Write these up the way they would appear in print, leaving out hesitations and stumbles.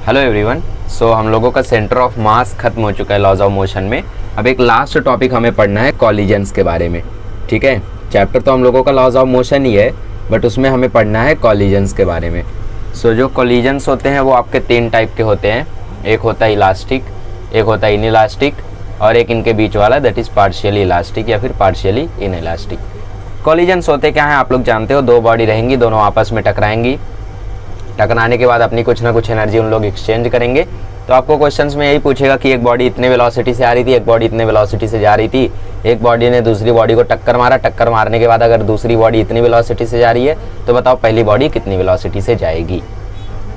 Hello everyone. सो हम लोगों का सेंटर ऑफ मास खत्म हो चुका है लॉज ऑफ मोशन में। अब एक लास्ट टॉपिक हमें पढ़ना है कॉलिजन्स के बारे में। ठीक है, चैप्टर तो हम लोगों का लॉज ऑफ मोशन ही है, बट उसमें हमें पढ़ना है कॉलिजन्स के बारे में। सो जो कॉलिजन्स होते हैं वो आपके 3 टाइप के होते हैं। एक होता है इलास्टिक, एक होता है इनइलास्टिक, और एक इनके बीच वाला दैट इज़ पार्शियली इलास्टिक या फिर पार्शियली इनइलास्टिक। कॉलिजन्स होते क्या हैं आप लोग जानते हो, 2 बॉडी रहेंगी, दोनों आपस में टकराएंगी। टकराने के बाद अपनी कुछ ना कुछ एनर्जी उन लोग एक्सचेंज करेंगे। तो आपको क्वेश्चंस में यही पूछेगा कि एक बॉडी इतने वेलोसिटी से आ रही थी, एक बॉडी इतने वेलोसिटी से जा रही थी, एक बॉडी ने दूसरी बॉडी को टक्कर मारा, टक्कर मारने के बाद अगर दूसरी बॉडी इतनी वेलोसिटी से जा रही है तो बताओ पहली बॉडी कितनी वेलोसिटी से जाएगी।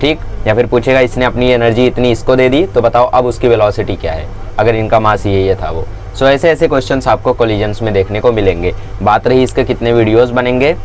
ठीक, या फिर पूछेगा इसने अपनी एनर्जी इतनी इसको दे दी तो बताओ अब उसकी वेलोसिटी क्या है, अगर इनका मास ये था वो। सो ऐसे ऐसे क्वेश्चंस आपको कॉलिजन्स में देखने को मिलेंगे। बात रही इसके कितने वीडियोज़ बनेंगे,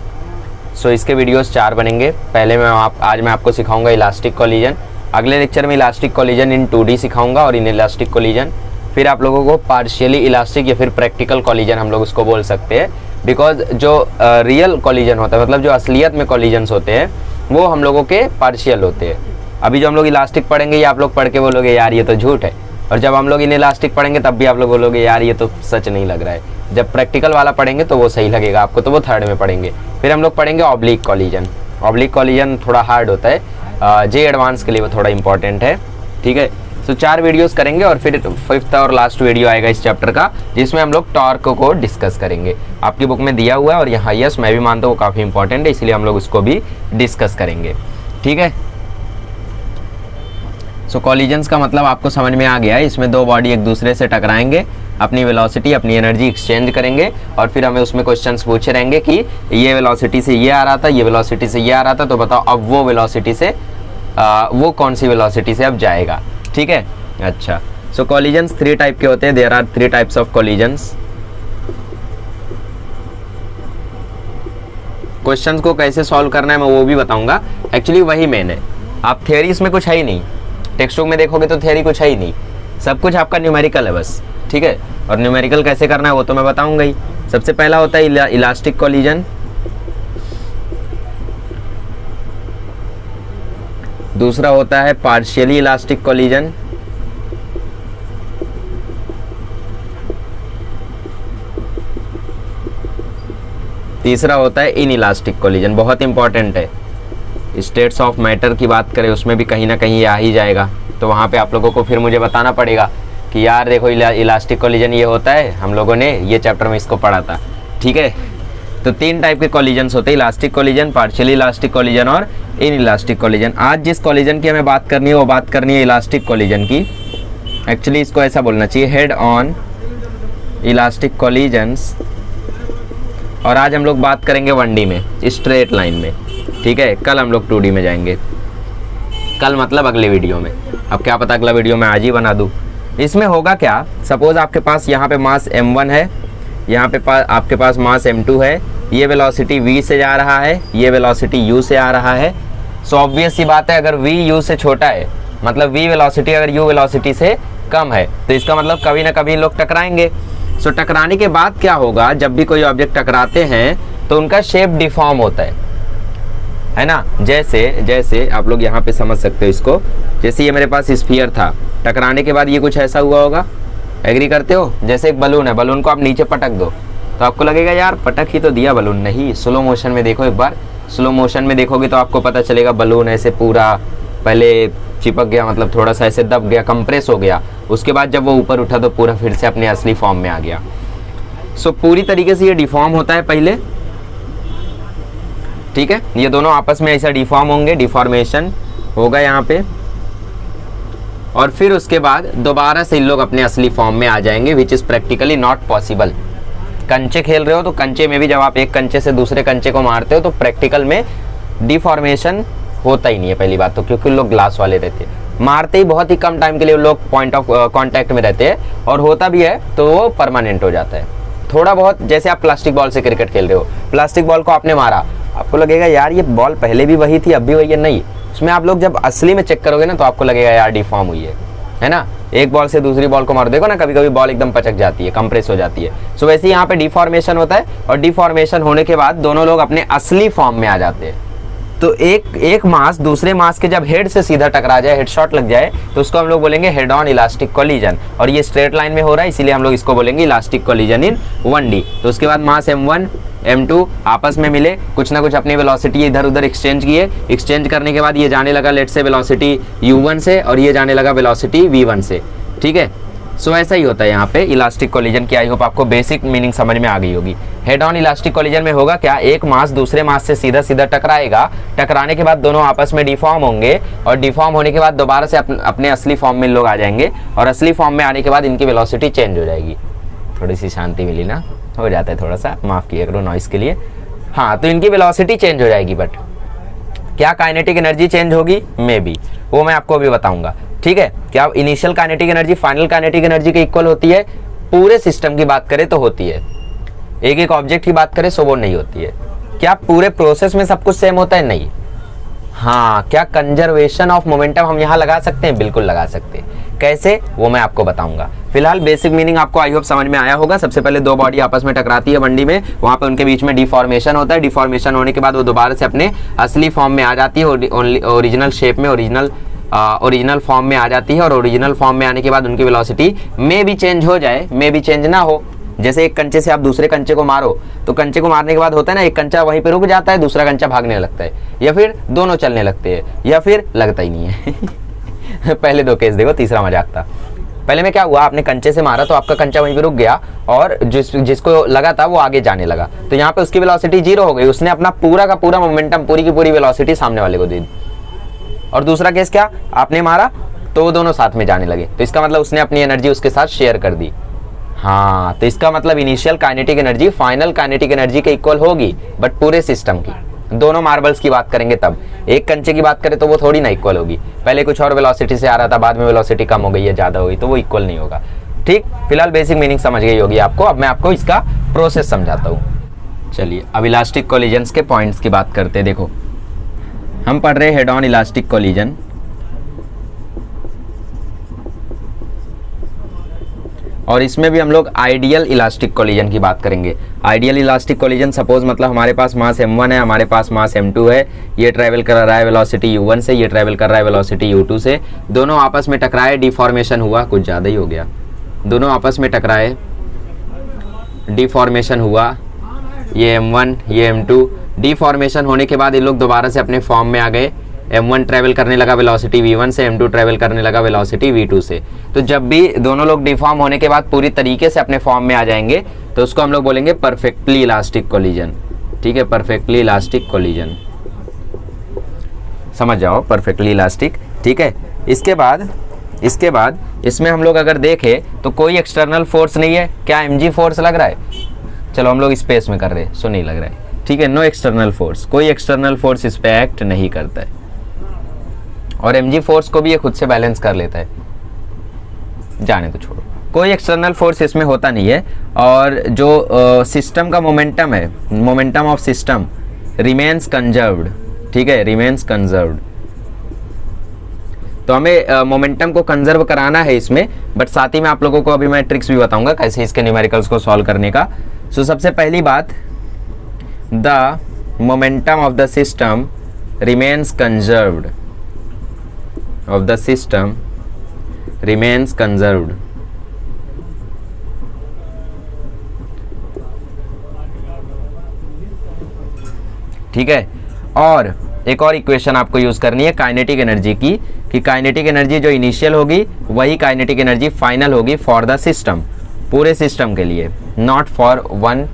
सो इसके वीडियोस 4 बनेंगे। पहले आज मैं आपको सिखाऊंगा इलास्टिक कॉलिजन, अगले लेक्चर में इलास्टिक कॉलिजन इन 2D सिखाऊंगा और इन इलास्टिक कॉलिजन। फिर आप लोगों को पार्शियली इलास्टिक या फिर प्रैक्टिकल कॉलिजन हम लोग उसको बोल सकते हैं, बिकॉज जो रियल कॉलिजन होता है, मतलब जो असलियत में कॉलिजन्स होते हैं वो हम लोगों के पार्शियल होते हैं। अभी जो हम लोग इलास्टिक पढ़ेंगे ये आप लोग पढ़ के बोलोगे यार ये तो झूठ है, और जब हम लोग इन इलास्टिक पढ़ेंगे तब भी आप लोग बोलोगे यार ये तो सच नहीं लग रहा है। जब प्रैक्टिकल वाला पढ़ेंगे तो वो सही लगेगा आपको, तो वो 3rd में पढ़ेंगे। फिर हम लोग पढ़ेंगे ऑब्लिक कॉलिजन। ऑब्लिक कॉलिजन थोड़ा हार्ड होता है, जे एडवांस के लिए वो थोड़ा इंपॉर्टेंट है। ठीक है, तो 4 वीडियोस करेंगे और फिर 5th और लास्ट वीडियो आएगा इस चैप्टर का, जिसमें हम लोग टॉर्क को डिस्कस करेंगे। आपकी बुक में दिया हुआ है और यहाँ यस मैं भी मानता हूँ वो काफ़ी इंपॉर्टेंट है, इसलिए हम लोग उसको भी डिस्कस करेंगे। ठीक है, सो कॉलिजन्स का मतलब आपको समझ में आ गया है। इसमें 2 बॉडी एक दूसरे से टकराएंगे, अपनी वेलोसिटी अपनी एनर्जी एक्सचेंज करेंगे, और फिर हमें उसमें क्वेश्चंस पूछे रहेंगे कि ये वेलोसिटी से ये आ रहा था, ये वेलोसिटी से ये आ रहा था, तो बताओ अब वो वेलोसिटी से वो कौन सी वेलोसिटी से अब जाएगा। ठीक है, अच्छा। सो कॉलिजन्स 3 टाइप के होते हैं। There are 3 types of collisions. Questions को कैसे सॉल्व करना है मैं वो भी बताऊंगा। एक्चुअली वही मेन है, आप थियोरी इसमें कुछ है ही नहीं, टेक्स्ट बुक में देखोगे तो थियोरी कुछ है ही नहीं, सब कुछ आपका न्यूमेरिकल है बस। ठीक है, और न्यूमेरिकल कैसे करना है वो तो मैं बताऊंगा ही। सबसे पहला होता है इलास्टिक कॉलिजन, दूसरा होता है पार्शियली इलास्टिक कॉलिजन, तीसरा होता है इनइलास्टिक कॉलिजन। बहुत इंपॉर्टेंट है, स्टेट्स ऑफ मैटर की बात करें उसमें भी कहीं ना कहीं ये आ ही जाएगा, तो वहाँ पे आप लोगों को फिर मुझे बताना पड़ेगा कि यार देखो इलास्टिक कॉलिजन ये होता है, हम लोगों ने ये चैप्टर में इसको पढ़ा था। ठीक है, तो 3 टाइप के कॉलिजन्स होते हैं, elastic collision, partially elastic collision और इनइलास्टिक कॉलिजन। आज जिस कॉलिजन की हमें बात करनी है वो बात करनी है इलास्टिक कॉलिजन की। एक्चुअली इसको ऐसा बोलना चाहिए, हेड ऑन इलास्टिक कॉलिजन्स। और आज हम लोग बात करेंगे 1D में, स्ट्रेट लाइन में। ठीक है, कल हम लोग 2D में जाएंगे, कल मतलब अगले वीडियो में। अब क्या पता अगला वीडियो मैं आज ही बना दूँ। इसमें होगा क्या, सपोज आपके पास यहाँ पे मास m1 है, यहाँ पे आपके पास मास m2 है, ये वेलोसिटी v से जा रहा है, ये वेलोसिटी u से आ रहा है। सो ऑब्वियस सी बात है अगर v u से छोटा है, मतलब v वेलोसिटी अगर u वेलोसिटी से कम है, तो इसका मतलब कभी ना कभी लोग टकराएंगे। सो टकराने के बाद क्या होगा, जब भी कोई ऑब्जेक्ट टकराते हैं तो उनका शेप डिफॉर्म होता है ना। जैसे आप लोग यहाँ पे समझ सकते हो इसको, जैसे ये मेरे पास स्फीयर था, टकराने के बाद ये कुछ ऐसा हुआ होगा, एग्री करते हो। जैसे एक बलून है, बलून को आप नीचे पटक दो तो आपको लगेगा यार पटक ही तो दिया बलून, नहीं। स्लो मोशन में देखो एक बार, स्लो मोशन में देखोगे तो आपको पता चलेगा बलून ऐसे पूरा पहले चिपक गया, मतलब थोड़ा सा ऐसे दब गया, कंप्रेस हो गया, उसके बाद जब वो ऊपर उठा तो पूरा फिर से अपने असली फॉर्म में आ गया। सो पूरी तरीके से ये डिफॉर्म होता है पहले। ठीक है, ये दोनों आपस में ऐसा डिफॉर्म होंगे, डिफॉर्मेशन होगा यहाँ पे, और फिर उसके बाद दोबारा से इन लोग अपने असली फॉर्म में आ जाएंगे, which is practically not possible. कंचे खेल रहे हो तो कंचे में भी जब आप एक कंचे से दूसरे कंचे को मारते हो तो प्रैक्टिकल में डिफॉर्मेशन होता ही नहीं है पहली बात तो, क्योंकि लोग ग्लास वाले रहते हैं, मारते ही बहुत ही कम टाइम के लिए लोग पॉइंट ऑफ कॉन्टैक्ट में रहते हैं, और होता भी है तो वो परमानेंट हो जाता है। थोड़ा बहुत, जैसे आप प्लास्टिक बॉल से क्रिकेट खेल रहे हो, प्लास्टिक बॉल को आपने मारा, आपको लगेगा यार ये बॉल पहले भी वही थी अब भी वही है, नहीं। उसमें आप लोग जब असली में चेक करोगे ना तो आपको लगेगा यार डिफॉर्म हुई है ना। एक बॉल से दूसरी बॉल को मार देखो ना, कभी कभी बॉल एकदम पचक जाती है, कंप्रेस हो जाती है। सो वैसे यहाँ पे डिफॉर्मेशन होता है, और डिफॉर्मेशन होने के बाद दोनों लोग अपने असली फॉर्म में आ जाते हैं। तो एक मास दूसरे मास के जब हेड से सीधा टकरा जाए, हेडशॉट लग जाए, तो उसको हम लोग बोलेंगे हेड ऑन इलास्टिक कोलिजन। और ये स्ट्रेट लाइन में हो रहा है, इसीलिए हम लोग इसको बोलेंगे इलास्टिक कोलिजन इन 1D। तो उसके बाद मास m1 m2 आपस में मिले, कुछ ना कुछ अपनी वेलोसिटी इधर उधर एक्सचेंज किए। एक्सचेंज करने के बाद ये जाने लगा लेट से वेलोसिटी u1 से, और ये जाने लगा वेलोसिटी v1 से। ठीक है, सो ऐसा ही होता है यहाँ पे इलास्टिक कोलिजन की। आई होप आपको बेसिक मीनिंग समझ में आ गई होगी। हेड ऑन इलास्टिक कोलिजन में होगा क्या, एक मास दूसरे मास से सीधा सीधा टकराएगा, टकराने के बाद दोनों आपस में डिफॉर्म होंगे, और डिफॉर्म होने के बाद दोबारा से अपने असली फॉर्म में लोग आ जाएंगे, और असली फॉर्म में आने के बाद इनकी वेलोसिटी चेंज हो जाएगी। थोड़ी सी शांति मिली ना, हो जाता है थोड़ा सा, माफ़ किया करो नॉइस के लिए। हाँ, तो इनकी वेलोसिटी चेंज हो जाएगी, बट क्या काइनेटिक एनर्जी चेंज होगी, मे बी, वो मैं आपको अभी बताऊंगा। ठीक है, क्या initial kinetic energy final kinetic energy के इक्वल होती है? पूरे सिस्टम की बात करें तो होती है, एक एक ऑब्जेक्ट की बात करें सो वो नहीं होती है। क्या पूरे प्रोसेस में सब कुछ सेम होता है? नहीं। हाँ, क्या कंजर्वेशन ऑफ मोमेंटम हम यहाँ लगा सकते हैं? बिल्कुल लगा सकते हैं। कैसे, वो मैं आपको बताऊंगा। फिलहाल बेसिक मीनिंग आपको आई होप समझ में आया होगा। सबसे पहले दो बॉडी आपस में टकराती है 1D में, वहां पे उनके बीच में डिफॉर्मेशन होता है। डिफॉर्मेशन होने के बाद वो दोबारा से अपने असली फॉर्म में आ जाती है, ओरिजिनल शेप में, ओरिजिनल फॉर्म में आ जाती है। और ओरिजिनल फॉर्म में आने के बाद उनकी वेलोसिटी में भी चेंज हो जाए, में भी चेंज ना हो। जैसे एक कंचे से आप दूसरे कंचे को मारो, तो कंचे को मारने के बाद होता है ना, एक कंचा वहीं पे रुक जाता है, दूसरा कंचा भागने लगता है, या फिर दोनों चलने लगते हैं, या फिर लगता ही नहीं है। पहले दो केस देखो, तीसरा मजाक था। पहले में क्या हुआ, आपने कंचे से मारा तो आपका कंचा वहीं पे रुक गया, और जिसको लगा था वो आगे जाने लगा, तो यहाँ पे उसकी वेलोसिटी 0 हो गई। उसने अपना पूरा का पूरा मोमेंटम, पूरी की पूरी वेलोसिटी सामने वाले को दे दी। और दूसरा केस क्या, आपने मारा तो वो दोनों साथ में जाने लगे, तो इसका मतलब उसने अपनी एनर्जी उसके साथ शेयर कर दी। हाँ, तो इसका मतलब initial kinetic energy final kinetic energy के इक्वल होगी, बट पूरे सिस्टम की। दोनों मार्बल्स की बात करेंगे तब, एक कंचे की बात करें तो वो थोड़ी ना इक्वल होगी। पहले कुछ और वेलोसिटी से आ रहा था, बाद में वेलोसिटी कम हो गई है, ज़्यादा हो गई, तो वो इक्वल नहीं होगा। ठीक, फिलहाल बेसिक मीनिंग समझ गई होगी आपको। अब मैं आपको इसका प्रोसेस समझाता हूँ। चलिए, अब इलास्टिक कोलिजन्स के पॉइंट्स की बात करते हैं। देखो, हम पढ़ रहे हेड ऑन इलास्टिक कोलिजन, और इसमें भी हम लोग आइडियल इलास्टिक कोलिजन की बात करेंगे। आइडियल इलास्टिक कोलिजन, सपोज मतलब हमारे पास मास m1 है, हमारे पास मास m2 है, ये ट्रैवल कर रहा है वेलोसिटी u1 से, ये ट्रैवल कर रहा है वेलोसिटी u2 से। दोनों आपस में टकराए, डिफॉर्मेशन हुआ, कुछ ज़्यादा ही हो गया। दोनों आपस में टकराए, डिफॉर्मेशन हुआ, ये m1 ये m2। डिफॉर्मेशन होने के बाद ये लोग दोबारा से अपने फॉर्म में आ गए। m1 ट्रैवल करने लगा वेलोसिटी v1 से, m2 ट्रैवल करने लगा वेलोसिटी v2 से। तो जब भी दोनों लोग डिफॉर्म होने के बाद पूरी तरीके से अपने फॉर्म में आ जाएंगे, तो उसको हम लोग बोलेंगे परफेक्टली इलास्टिक कोलिजन। ठीक है, परफेक्टली इलास्टिक कोलिजन, समझ जाओ, परफेक्टली इलास्टिक। ठीक है, इसके बाद इसमें हम लोग अगर देखें तो कोई एक्सटर्नल फोर्स नहीं है। क्या mg फोर्स लग रहा है? चलो हम लोग स्पेस में कर रहे हैं, सो नहीं लग रहा है। ठीक है, नो एक्सटर्नल फोर्स, कोई एक्सटर्नल फोर्स इस पे एक्ट नहीं करता है, और mg फोर्स को भी ये खुद से बैलेंस कर लेता है। जाने तो छोड़ो, कोई एक्सटर्नल फोर्स इसमें होता नहीं है। और जो सिस्टम का मोमेंटम है, momentum of system remains conserved. ठीक है, रिमेन्स कंजर्व्ड। तो हमें मोमेंटम को कंजर्व कराना है इसमें, बट साथ ही में आप लोगों को अभी मैं ट्रिक्स भी बताऊंगा कैसे इसके न्यूमेरिकल्स को सॉल्व करने का। सो सबसे पहली बात, the momentum of the system remains conserved, of the system remains conserved. ठीक है, और एक और इक्वेशन आपको यूज करनी है काइनेटिक एनर्जी की, कि काइनेटिक एनर्जी जो इनिशियल होगी वही काइनेटिक एनर्जी फाइनल होगी फॉर द सिस्टम, पूरे सिस्टम के लिए, नॉट फॉर वन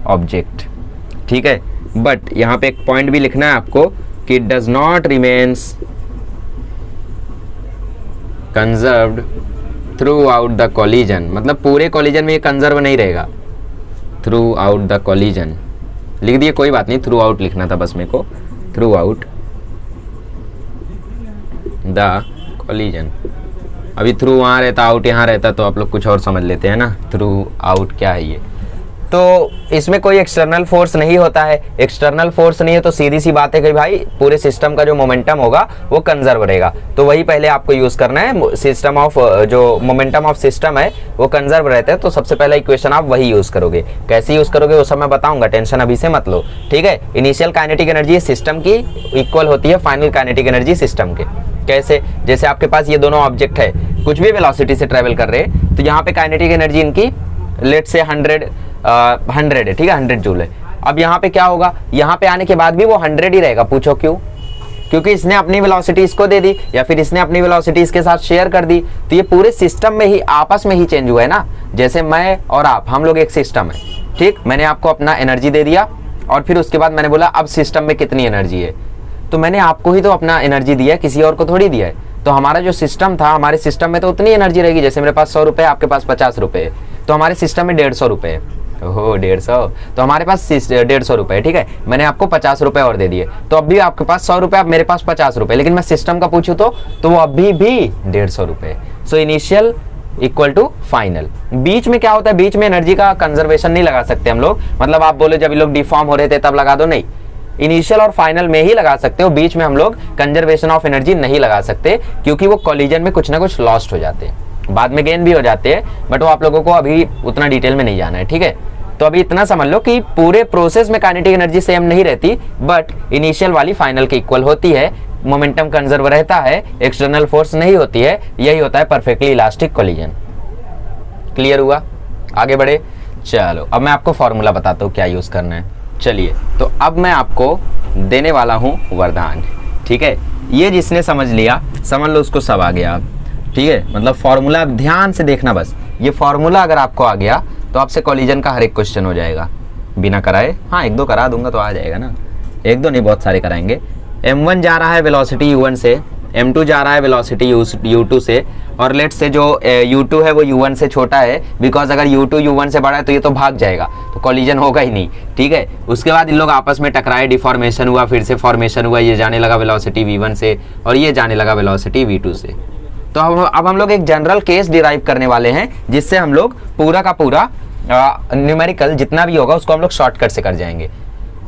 ऑब्जेक्ट। ठीक है, बट यहाँ पे एक पॉइंट भी लिखना है आपको कि does not remains conserved through out the collision, मतलब पूरे कोलिजन में ये कंजर्व नहीं रहेगा। थ्रू आउट द कोलिजन लिख दिए, कोई बात नहीं, थ्रू आउट लिखना था बस मेरे को, थ्रू आउट द कोलिजन। अभी थ्रू वहाँ रहता, आउट यहाँ रहता, तो आप लोग कुछ और समझ लेते हैं ना। थ्रू आउट क्या है ये? तो इसमें कोई एक्सटर्नल फोर्स नहीं होता है। एक्सटर्नल फोर्स नहीं है तो सीधी सी बात है कि भाई पूरे सिस्टम का जो मोमेंटम होगा वो कंजर्व रहेगा। तो वही पहले आपको यूज करना है, सिस्टम ऑफ जो मोमेंटम ऑफ सिस्टम है वो कंजर्व रहता है। तो सबसे पहला इक्वेशन आप वही यूज करोगे। कैसे यूज करोगे वो सब मैं बताऊंगा, टेंशन अभी से मत लो, ठीक है। इनिशियल काइनेटिक एनर्जी सिस्टम की इक्वल होती है फाइनल काइनेटिक एनर्जी सिस्टम के। कैसे? जैसे आपके पास ये दोनों ऑब्जेक्ट है, कुछ भी वेलोसिटी से ट्रेवल कर रहे हैं, तो यहाँ पे काइनेटिक एनर्जी इनकी लेट से 100 है, ठीक है, 100 जूल है। अब यहाँ पे क्या होगा, यहाँ पे आने के बाद भी वो 100 ही रहेगा। पूछो क्यों? क्योंकि इसने अपनी वेलोसिटी इसको दे दी या फिर इसने अपनी वेलोसिटी इसके साथ शेयर कर दी। तो ये पूरे सिस्टम में ही आपस में ही चेंज हुआ है ना। जैसे मैं और आप, हम लोग एक सिस्टम है, ठीक। मैंने आपको अपना एनर्जी दे दिया और फिर उसके बाद मैंने बोला अब सिस्टम में कितनी एनर्जी है, तो मैंने आपको ही तो अपना एनर्जी दिया है, किसी और को थोड़ी दिया है। तो हमारा जो सिस्टम था, हमारे सिस्टम में तो उतनी एनर्जी रहेगी। जैसे मेरे पास 100 रुपए, आपके पास 50 रुपए है, तो हमारे सिस्टम में 150 रुपए है। ओहो 150, तो हमारे पास 150 रुपए, ठीक है। मैंने आपको 50 रुपए और दे दिए, तो अब भी आपके पास 100 रुपए, अब मेरे पास 50 रुपए, लेकिन मैं सिस्टम का पूछूं तो वो अभी भी 150 रुपए। So initial equal to final. बीच में क्या होता है, बीच में एनर्जी का कंजर्वेशन नहीं लगा सकते हम लोग। मतलब आप बोले जब ये लोग डिफॉर्म हो रहे थे तब लगा दो, नहीं, इनिशियल और फाइनल में ही लगा सकते हो। बीच में हम लोग कंजर्वेशन ऑफ एनर्जी नहीं लगा सकते, क्योंकि वो कॉलिजन में कुछ ना कुछ लॉस्ट हो जाते हैं, बाद में गेन भी हो जाते हैं, बट वो आप लोगों को अभी उतना डिटेल में नहीं जाना है, ठीक है। तो अभी इतना समझ लो कि पूरे प्रोसेस में काइनेटिक एनर्जी सेम नहीं रहती, बट इनिशियल वाली फाइनल के इक्वल होती है, मोमेंटम कंजर्व रहता है, एक्सटर्नल फोर्स नहीं होती है। यही होता है परफेक्टली इलास्टिक कॉलिजन। क्लियर हुआ? आगे बढ़े, चलो अब मैं आपको फॉर्मूला बताता हूँ क्या यूज करना है। चलिए, तो अब मैं आपको देने वाला हूँ वरदान, ठीक है। ये जिसने समझ लिया, समझ लो उसको सब आ गया, ठीक है। मतलब फॉर्मूला ध्यान से देखना बस। ये फॉर्मूला अगर आपको आ गया तो आपसे कॉलिजन का हर एक क्वेश्चन हो जाएगा बिना कराए। हाँ, एक दो करा दूंगा तो आ जाएगा ना, एक दो नहीं बहुत सारे कराएंगे। m1 जा रहा है वेलोसिटी u1 से, m2 जा रहा है वेलोसिटी u2 से, और लेट से जो u2 है वो u1 से छोटा है, बिकॉज अगर u2 u1 से बड़ा है तो ये तो भाग जाएगा, तो कॉलिजन होगा ही नहीं, ठीक है। उसके बाद इन लोग आपस में टकराए, डिफॉर्मेशन हुआ, फिर से फॉर्मेशन हुआ, ये जाने लगा वेलोसिटी v1 से और ये जाने लगा वेलोसिटी v2 से। तो अब हम लोग एक जनरल केस डिराइव करने वाले हैं, जिससे हम लोग पूरा का पूरा न्यूमेरिकल जितना भी होगा उसको हम लोग शॉर्टकट से कर जाएंगे।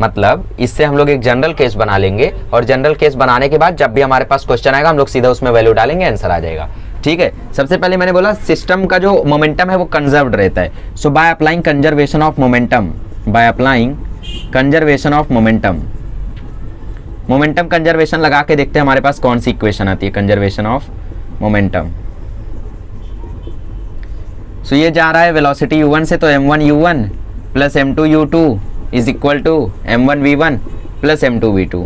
मतलब इससे हम लोग एक जनरल केस बना लेंगे, और जनरल केस बनाने के बाद जब भी हमारे पास क्वेश्चन आएगा हम लोग सीधा उसमें वैल्यू डालेंगे, आंसर आ जाएगा, ठीक है। सबसे पहले मैंने बोला सिस्टम का जो मोमेंटम है वो कंजर्व्ड रहता है। So by applying conservation of momentum, by applying conservation of momentum, momentum conservation लगा के देखते हैं हमारे पास कौन सी इक्वेशन आती है कंजर्वेशन ऑफ मोमेंटम। सो ये जा रहा है वेलोसिटी u1 से, तो m1 u1 plus m2 u2 is equal to m1 v1 plus m2 v2,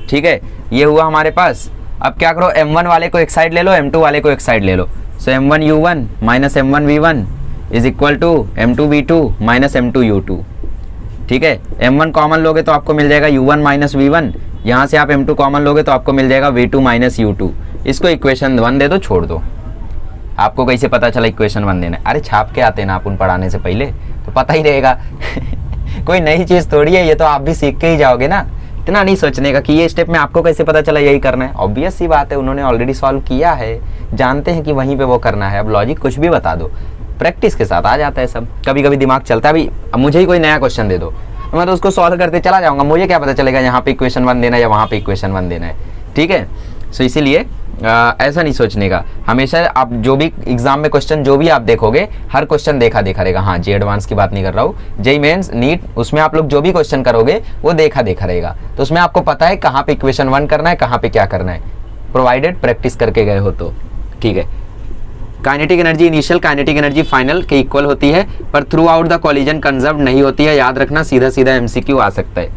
ठीक है। ये हुआ हमारे पास। अब क्या करो, m1 वाले को एक साइड ले लो, m2 वाले को एक साइड ले लो। So m1 u1 minus m1 v1 is equal to m2 v2 minus m2 u2, ठीक है। m1 कॉमन लोगे तो आपको मिल जाएगा u1 माइनस v1, यहाँ से आप m2 कॉमन लोगे तो आपको मिल जाएगा v2 माइनस u2। इसको इक्वेशन 1 दे दो, छोड़ दो। आपको कैसे पता चला इक्वेशन 1 देना है? अरे छाप के आते हैं ना आप, उन पढ़ाने से पहले तो पता ही रहेगा। कोई नई चीज़ थोड़ी है, ये तो आप भी सीख के ही जाओगे ना। इतना नहीं सोचने का कि ये स्टेप में आपको कैसे पता चला यही करना है। ऑब्वियस सी बात है, उन्होंने ऑलरेडी सॉल्व किया है, जानते हैं कि वहीं पे वो करना है। अब लॉजिक कुछ भी बता दो, प्रैक्टिस के साथ आ जाता है सब। कभी कभी दिमाग चलता है, अभी अब मुझे ही कोई नया क्वेश्चन दे दो तो मैं तो उसको सॉल्व करते चला जाऊँगा, मुझे क्या पता चलेगा यहाँ पे इक्वेशन 1 देना है या वहाँ पे इक्वेशन 1 देना है, ठीक है। सो इसीलिए ऐसा नहीं सोचने का। हमेशा आप जो भी एग्जाम में क्वेश्चन जो भी आप देखोगे, हर क्वेश्चन देखा देखा रहेगा। हाँ, जे एडवांस की बात नहीं कर रहा हूँ, जेईई मेंस, नीट, उसमें आप लोग जो भी क्वेश्चन करोगे वो देखा देखा रहेगा। तो उसमें आपको पता है कहाँ पे इक्वेशन 1 करना है, कहाँ पे क्या करना है, प्रोवाइडेड प्रैक्टिस करके गए हो तो, ठीक है। Kinetic energy initial, kinetic energy final के इक्वल होती है, पर through out the collision conserve नहीं होती है। याद रखना, सीधा सीधा एमसीक्यू आ सकता है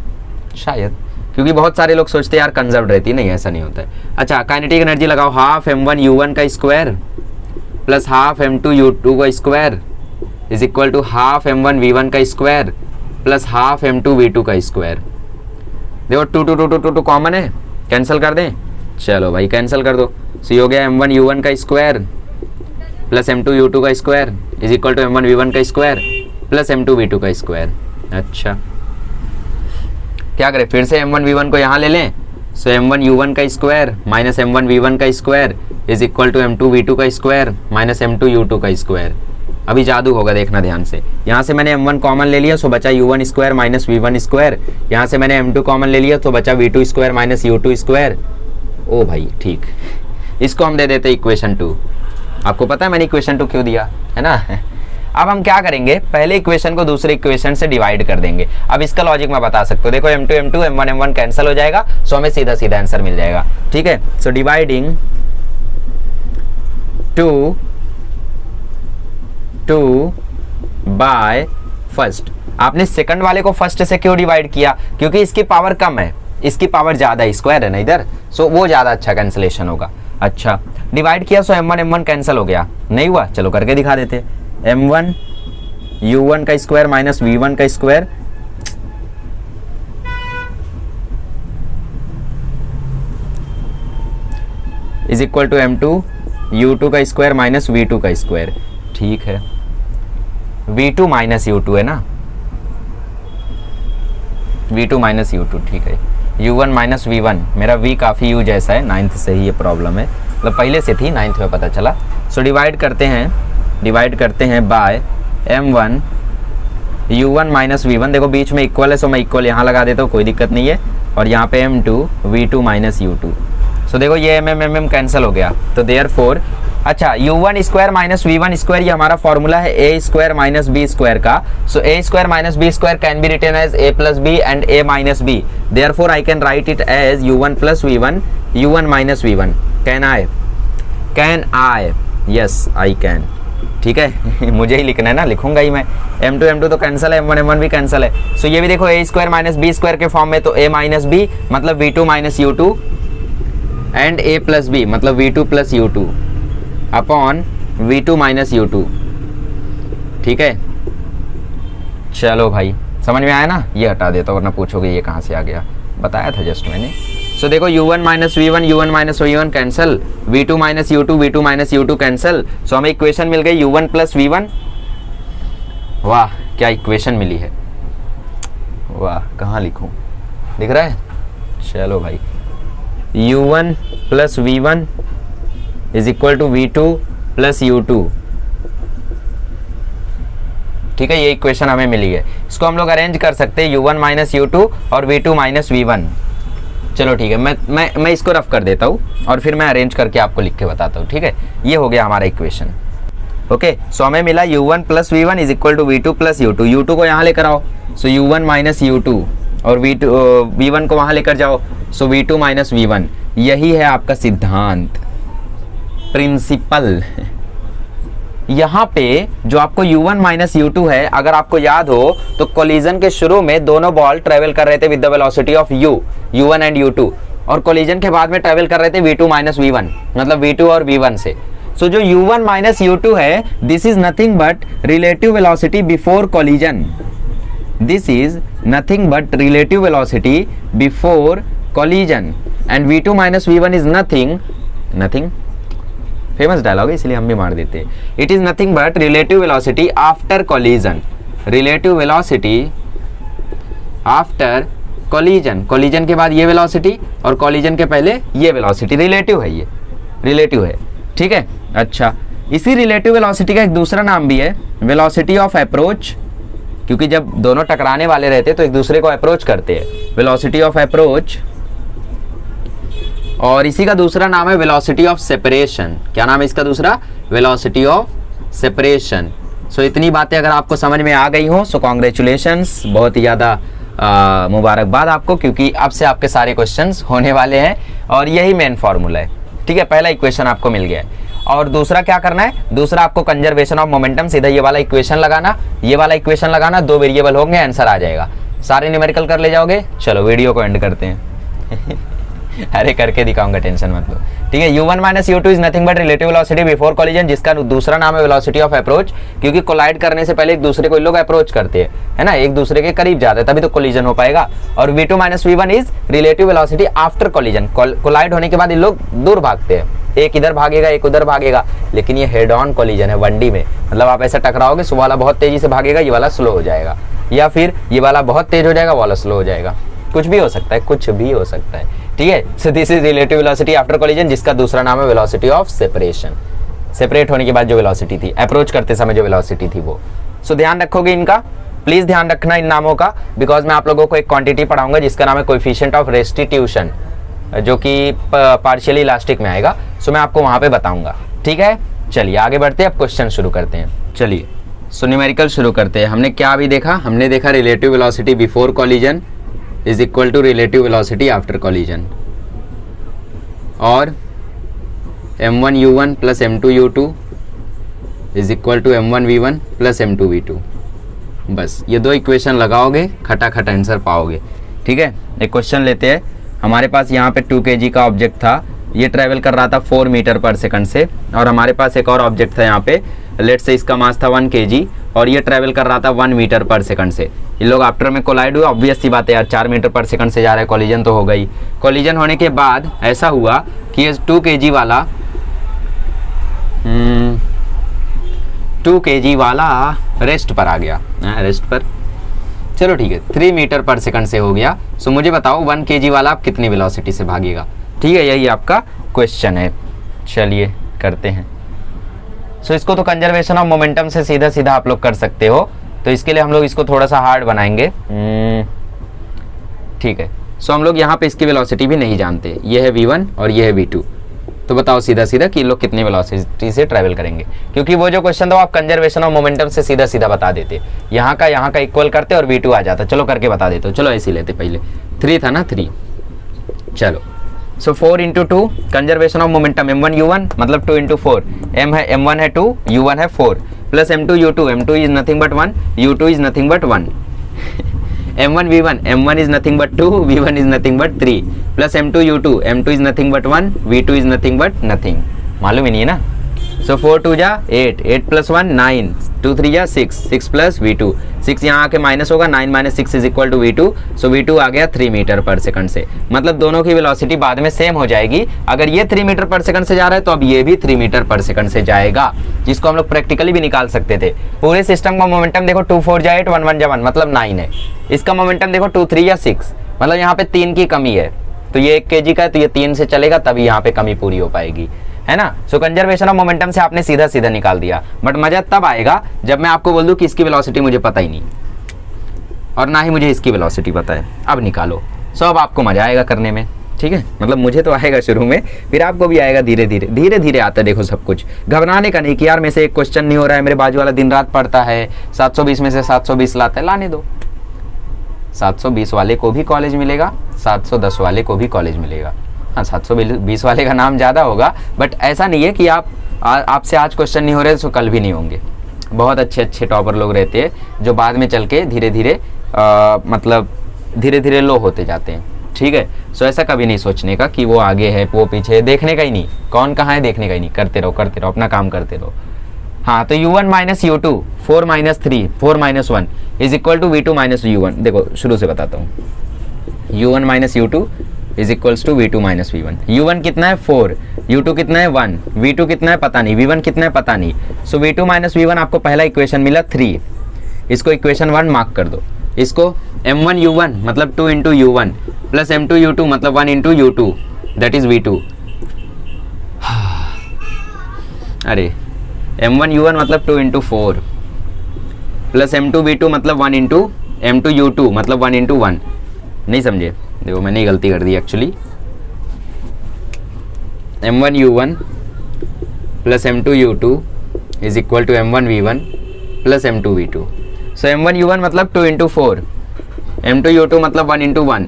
शायद, क्योंकि बहुत सारे लोग सोचते हैं यार कंजर्व रहती है, नहीं ऐसा नहीं होता है। अच्छा, काइनेटिक एनर्जी लगाओ, हाफ m1 u1 का square plus half m2 u2 का square is equal to half m1 v1 का square plus half m2 v2 का स्क्वायर। देखो 2 2 2 2 2 कॉमन है, कैंसिल कर दें, चलो भाई कैंसिल कर दो। सो हो गया m1 u1 का स्क्वायर प्लस m2 u2 का square is equal to m1 v1 का स्क्वायर प्लस m2 v2 का स्क्वायर। अच्छा, क्या करें, फिर से m1 v1 को यहाँ ले लें। सो m1 u1 का स्क्वायर माइनस m1 v1 का square is equal to m2 v2 का स्क्वायर माइनस m2 u2 का स्क्वायर। अभी जादू होगा, देखना ध्यान से। यहाँ से मैंने m1 कॉमन ले लिया, सो बचा u1 square minus v1 square. यहाँ से मैंने m2 कॉमन ले लिया, तो बचा v2 square minus u2 square. ओ भाई ठीक, इसको हम दे देते इक्वेशन 2। आपको पता है मैंने इक्वेशन 2 क्यों दिया है ना। अब हम क्या करेंगे, पहले इक्वेशन को दूसरे इक्वेशन से डिवाइड कर देंगे। अब इसका लॉजिक मैं बता सकता हूँ, देखो m2 m2 m1 m1 cancel हो जाएगा, सो हमें सीधा सीधा आंसर मिल जाएगा। ठीक है, सो डिवाइडिंग 2 बाय फर्स्ट। आपने सेकंड वाले को फर्स्ट से क्यों डिवाइड किया, क्योंकि इसकी पावर कम है, इसकी पावर ज्यादा है, स्क्वायर है ना इधर, सो वो ज्यादा अच्छा कैंसिलेशन होगा। अच्छा डिवाइड किया, सो m1 m1 कैंसिल हो गया, नहीं हुआ, चलो करके दिखा देते। m1 u1 का स्क्वायर माइनस v1 का square is equal to m2 u2 का स्क्वायर माइनस v2 का स्क्वायर। ठीक है, v2 माइनस u2 है ना, v2 माइनस u2, ठीक है। u1 माइनस v1, मेरा v काफ़ी u जैसा है, 9th से ही ये प्रॉब्लम है, मतलब पहले से थी, 9th में पता चला। सो डिवाइड करते हैं bye m1 u1 minus v1, देखो बीच में इक्वल है, सो मैं इक्वल यहाँ लगा देता हूँ, कोई दिक्कत नहीं है। और यहाँ पे m2 v2 माइनस u2, सो देखो ये mm कैंसिल हो गया, तो देयरफॉर अच्छा u1 square minus v1 square, ये हमारा फॉर्मूला है a square minus b square का। So a square minus b square can be written as a plus b and a minus b, therefore I can write it as u1 plus v1 u1 minus v1। Can I yes I can, ठीक है। मुझे ही लिखना है ना, लिखूंगा ही मैं। m2 तो cancel है, m1 m1 भी कैंसिल है, सो ये भी देखो a square minus b square के फॉर्म में, तो a माइनस b मतलब v2 minus u2 and a plus b मतलब v2 plus u2 upon v2 minus u2। ठीक है, चलो भाई समझ में आया ना, ये हटा देता हूँ वरना पूछोगे ये कहाँ से आ गया, बताया था जस्ट मैंने। सो देखो u1 minus v1 u1 minus v1 cancel, v2 minus u2 cancel, so हमें इक्वेशन मिल गई u1 प्लस v1। वाह क्या इक्वेशन मिली है, वाह कहाँ लिखूं, दिख रहा है। चलो भाई u1 plus v1 is equal to v2 plus u2। ठीक है, ये इक्वेशन हमें मिली है, इसको हम लोग अरेंज कर सकते हैं u1 माइनस u2 और v2 माइनस v1। चलो ठीक है, मैं इसको रफ कर देता हूँ और फिर मैं अरेंज करके आपको लिख के बताता हूँ। ठीक है, ये हो गया हमारा इक्वेशन। ओके, सो हमें मिला u1 plus v1 is equal to v2 plus u2। u2 को यहाँ लेकर आओ, सो u1 माइनस u2 और v1 को वहाँ लेकर जाओ, सो v2 माइनस v1। यही है आपका सिद्धांत, प्रिंसिपल। यहाँ पे जो आपको u1 माइनस u2 है, अगर आपको याद हो तो कोलिजन के शुरू में दोनों बॉल ट्रेवल कर रहे थे with the velocity of u1 and u2, और कोलिजन के बाद में ट्रेवल कर रहे थे v2 माइनस v1 मतलब v2 और v1 से। सो जो u1 माइनस u2 है, this is nothing but relative velocity before collision. This is nothing but relative velocity before collision and v2 minus v1 is nothing famous dialogue है इसलिए हम भी मार देते हैं। It is nothing but relative velocity after collision, relative velocity after collision, collision के बाद ये वेलोसिटी और कोलिजन के पहले ये वेलोसिटी, रिलेटिव है, ये रिलेटिव है। ठीक है, अच्छा इसी रिलेटिव वेलोसिटी का एक दूसरा नाम भी है वेलोसिटी ऑफ अप्रोच, क्योंकि जब दोनों टकराने वाले रहते हैं तो एक दूसरे को अप्रोच करते हैं, वेलोसिटी ऑफ अप्रोच। और इसी का दूसरा नाम है वेलोसिटी ऑफ सेपरेशन। क्या नाम है इसका दूसरा? Velocity of separation. सो इतनी बातें अगर आपको समझ में आ गई हो सो कॉन्ग्रेचुलेशंस, बहुत ही ज़्यादा मुबारकबाद आपको, क्योंकि अब से आपके सारे क्वेश्चंस होने वाले हैं और यही मेन फॉर्मूला है। ठीक है, पहला इक्वेशन आपको मिल गया है। और दूसरा क्या करना है? दूसरा आपको कंजर्वेशन ऑफ मोमेंटम, सीधा ये वाला इक्वेशन लगाना, ये वाला इक्वेशन लगाना, दो वेरिएबल होंगे, आंसर आ जाएगा। सारे न्यूमेरिकल कर ले जाओगे। चलो वीडियो को एंड करते हैं। अरे करके दिखाऊंगा, टेंशन मत लो। ठीक है, u1 minus u2 is nothing but relative velocity before collision, जिसका दूसरा नाम है वेलोसिटी ऑफ अप्रोच, क्योंकि कोलाइड करने से पहले एक दूसरे को लोग अप्रोच करते हैं, है ना, एक दूसरे के करीब जाते हैं, तभी तो कोलिजन हो पाएगा। और v2 minus v1 is relative velocity after collision, collide होने के बाद इन लोग दूर भागते हैं, एक इधर भागेगा एक उधर भागेगा, लेकिन ये हेड ऑन कोलिजन है 1D में, मतलब आप ऐसा टकराओगे, सो वाला बहुत तेजी से भागेगा, ये वाला स्लो हो जाएगा, या फिर ये वाला बहुत तेज हो जाएगा, वाला स्लो हो जाएगा, कुछ भी हो सकता है, कुछ भी हो सकता है। ठीक है, so this is relative velocity after collision, जिसका दूसरा नाम है वेलोसिटी ऑफ सेपरेशन। सेपरेट होने के बाद जो वेलोसिटी थी, अप्रोच करते समय जो वेलोसिटी थी वो। सो ध्यान रखोगे इनका, प्लीज ध्यान रखना इन नामों का, बिकॉज मैं आप लोगों को एक क्वांटिटी पढ़ाऊंगा जिसका नाम है कोएफिशिएंट ऑफ रेस्टिट्यूशन, जो कि पार्शियली इलास्टिक में आएगा। सो मैं आपको वहां पे बताऊंगा, ठीक है। चलिए आगे बढ़ते हैं, अब क्वेश्चन शुरू करते हैं। चलिए सो न्यूमेरिकल शुरू करते हैं। हमने क्या अभी देखा, हमने देखा relative velocity before collision is equal to relative velocity after collision, और m1u1 plus m2u2 is equal to m1v1 plus m2v2। बस ये दो इक्वेशन लगाओगे, खटाखट आंसर पाओगे, ठीक है। एक क्वेश्चन लेते हैं। हमारे पास यहाँ पे 2 kg का ऑब्जेक्ट था, ये ट्रैवल कर रहा था 4 मीटर पर सेकंड से, और हमारे पास एक और ऑब्जेक्ट था यहाँ पे, लेट से इसका मास था 1 kg और ये ट्रैवल कर रहा था 1 मीटर पर सेकंड से। ये लोग आफ्टर में कोलाइड हुए, ऑब्वियस सी बात है यार, 4 मीटर पर सेकंड से जा रहा है, कॉलिजन तो हो गई। कॉलिजन होने के बाद ऐसा हुआ कि ये 2 kg वाला 2 kg वाला रेस्ट पर आ गया, रेस्ट पर, चलो ठीक है, 3 मीटर पर सेकंड से हो गया। सो मुझे बताओ 1 kg वाला आप कितनी वेलोसिटी से भागेगा, ठीक है, यही आपका क्वेश्चन है। चलिए करते हैं। सो इसको तो कंजर्वेशन ऑफ मोमेंटम से सीधा सीधा आप लोग कर सकते हो, तो इसके लिए हम लोग इसको थोड़ा सा हार्ड बनाएंगे, ठीक है। सो हम लोग यहाँ पे इसकी वेलोसिटी भी नहीं जानते, ये है v1 और ये है v2, तो बताओ सीधा सीधा कि लोग कितनी वेलोसिटी से ट्रैवल करेंगे, क्योंकि वो जो क्वेश्चन था वो आप कंजर्वेशन ऑफ मोमेंटम से सीधा सीधा बता देते, यहाँ का इक्वल करते और v2 आ जाता। चलो करके बता देते हो, चलो ऐसे लेते, पहले 3 था ना, 3, चलो। सो 4 into 2 conservation of momentum m1u1 मतलब 2 इंटू 4, m1 है 2, u1 है 4, plus m2u2, m2 is nothing but 1, u2 is nothing but 1, m1v1, m1 is nothing but 2, v1 is nothing but 3, plus m2u2, m2 is nothing but 1, v2 is nothing but nothing, मालूम ही नहीं है ना। सो 4 2 जा 8, 8 plus 1 9, 2 3 जा 6, 6 plus v2, 6 यहाँ आके minus होगा, 9 minus 6 is equal to v2। So v2 आ गया 3 मीटर पर सेकंड से, मतलब दोनों की वेलोसिटी बाद में सेम हो जाएगी। अगर ये 3 मीटर पर सेकंड से जा रहा है तो अब ये भी 3 मीटर पर सेकंड से जाएगा, जिसको हम लोग प्रैक्टिकली भी निकाल सकते थे। पूरे सिस्टम का मोमेंटम देखो 2 4 जा 8, 1 1 जा 1 मतलब 9 है। इसका मोमेंटम देखो 2 3 या 6, मतलब यहाँ पे 3 की कमी है, तो ये 1 kg का है तो ये 3 से चलेगा, तभी यहाँ पे कमी पूरी हो पाएगी, है ना। सो कंजर्वेशन ऑफ मोमेंटम से आपने सीधा सीधा निकाल दिया, बट मजा तब आएगा जब मैं आपको बोल दूं कि इसकी वेलोसिटी मुझे पता ही नहीं और ना ही मुझे इसकी वेलोसिटी पता है, अब निकालो। सो अब आपको मजा आएगा करने में, ठीक है, मतलब मुझे तो आएगा शुरू में, फिर आपको भी आएगा धीरे धीरे, धीरे धीरे आता है। देखो सब कुछ घबराने का नहीं कि यार मेरे से एक क्वेश्चन नहीं हो रहा है, मेरे बाजू वाला दिन रात पढ़ता है, 720 में से 720 लाता है, लाने दो। 720 वाले को भी कॉलेज मिलेगा, 710 वाले को भी कॉलेज मिलेगा। हाँ 720 वाले का नाम ज़्यादा होगा, बट ऐसा नहीं है कि आपसे आज क्वेश्चन नहीं हो रहे तो कल भी नहीं होंगे। बहुत अच्छे अच्छे टॉपर लोग रहते हैं जो बाद में चल के धीरे धीरे मतलब धीरे धीरे लो होते जाते हैं, ठीक है। सो ऐसा कभी नहीं सोचने का कि वो आगे है वो पीछे है, देखने का ही नहीं, कौन कहाँ है देखने का ही नहीं, करते रहो अपना काम करते रहो। हाँ तो u1 minus u2, 4 minus 3, 4 minus 1 is equal to v2 minus u1। देखो शुरू से बताता हूँ, u1 minus u2 is equals to v2 minus v1। u1 कितना है 4, u2 कितना है 1, v2 कितना है पता नहीं, v1 कितना है पता नहीं। सो v2 माइनस v1 आपको पहला इक्वेशन मिला 3, इसको इक्वेशन 1 मार्क कर दो। इसको m1 u1 मतलब 2 into u1 plus m2 u2 मतलब 1 into u2 that is v2। अरे m1 u1 मतलब 2 इंटू 4 प्लस m2 v2 मतलब 1 इंटू m2 u2 मतलब 1 इंटू 1। नहीं समझे, देखो मैंने गलती कर दी actually. m1 u1 plus m2 u2 is equal to m1 v1 plus m2 v2। So m1 u1 मतलब 2 इंटू 4, m2 u2 मतलब 1 इंटू 1,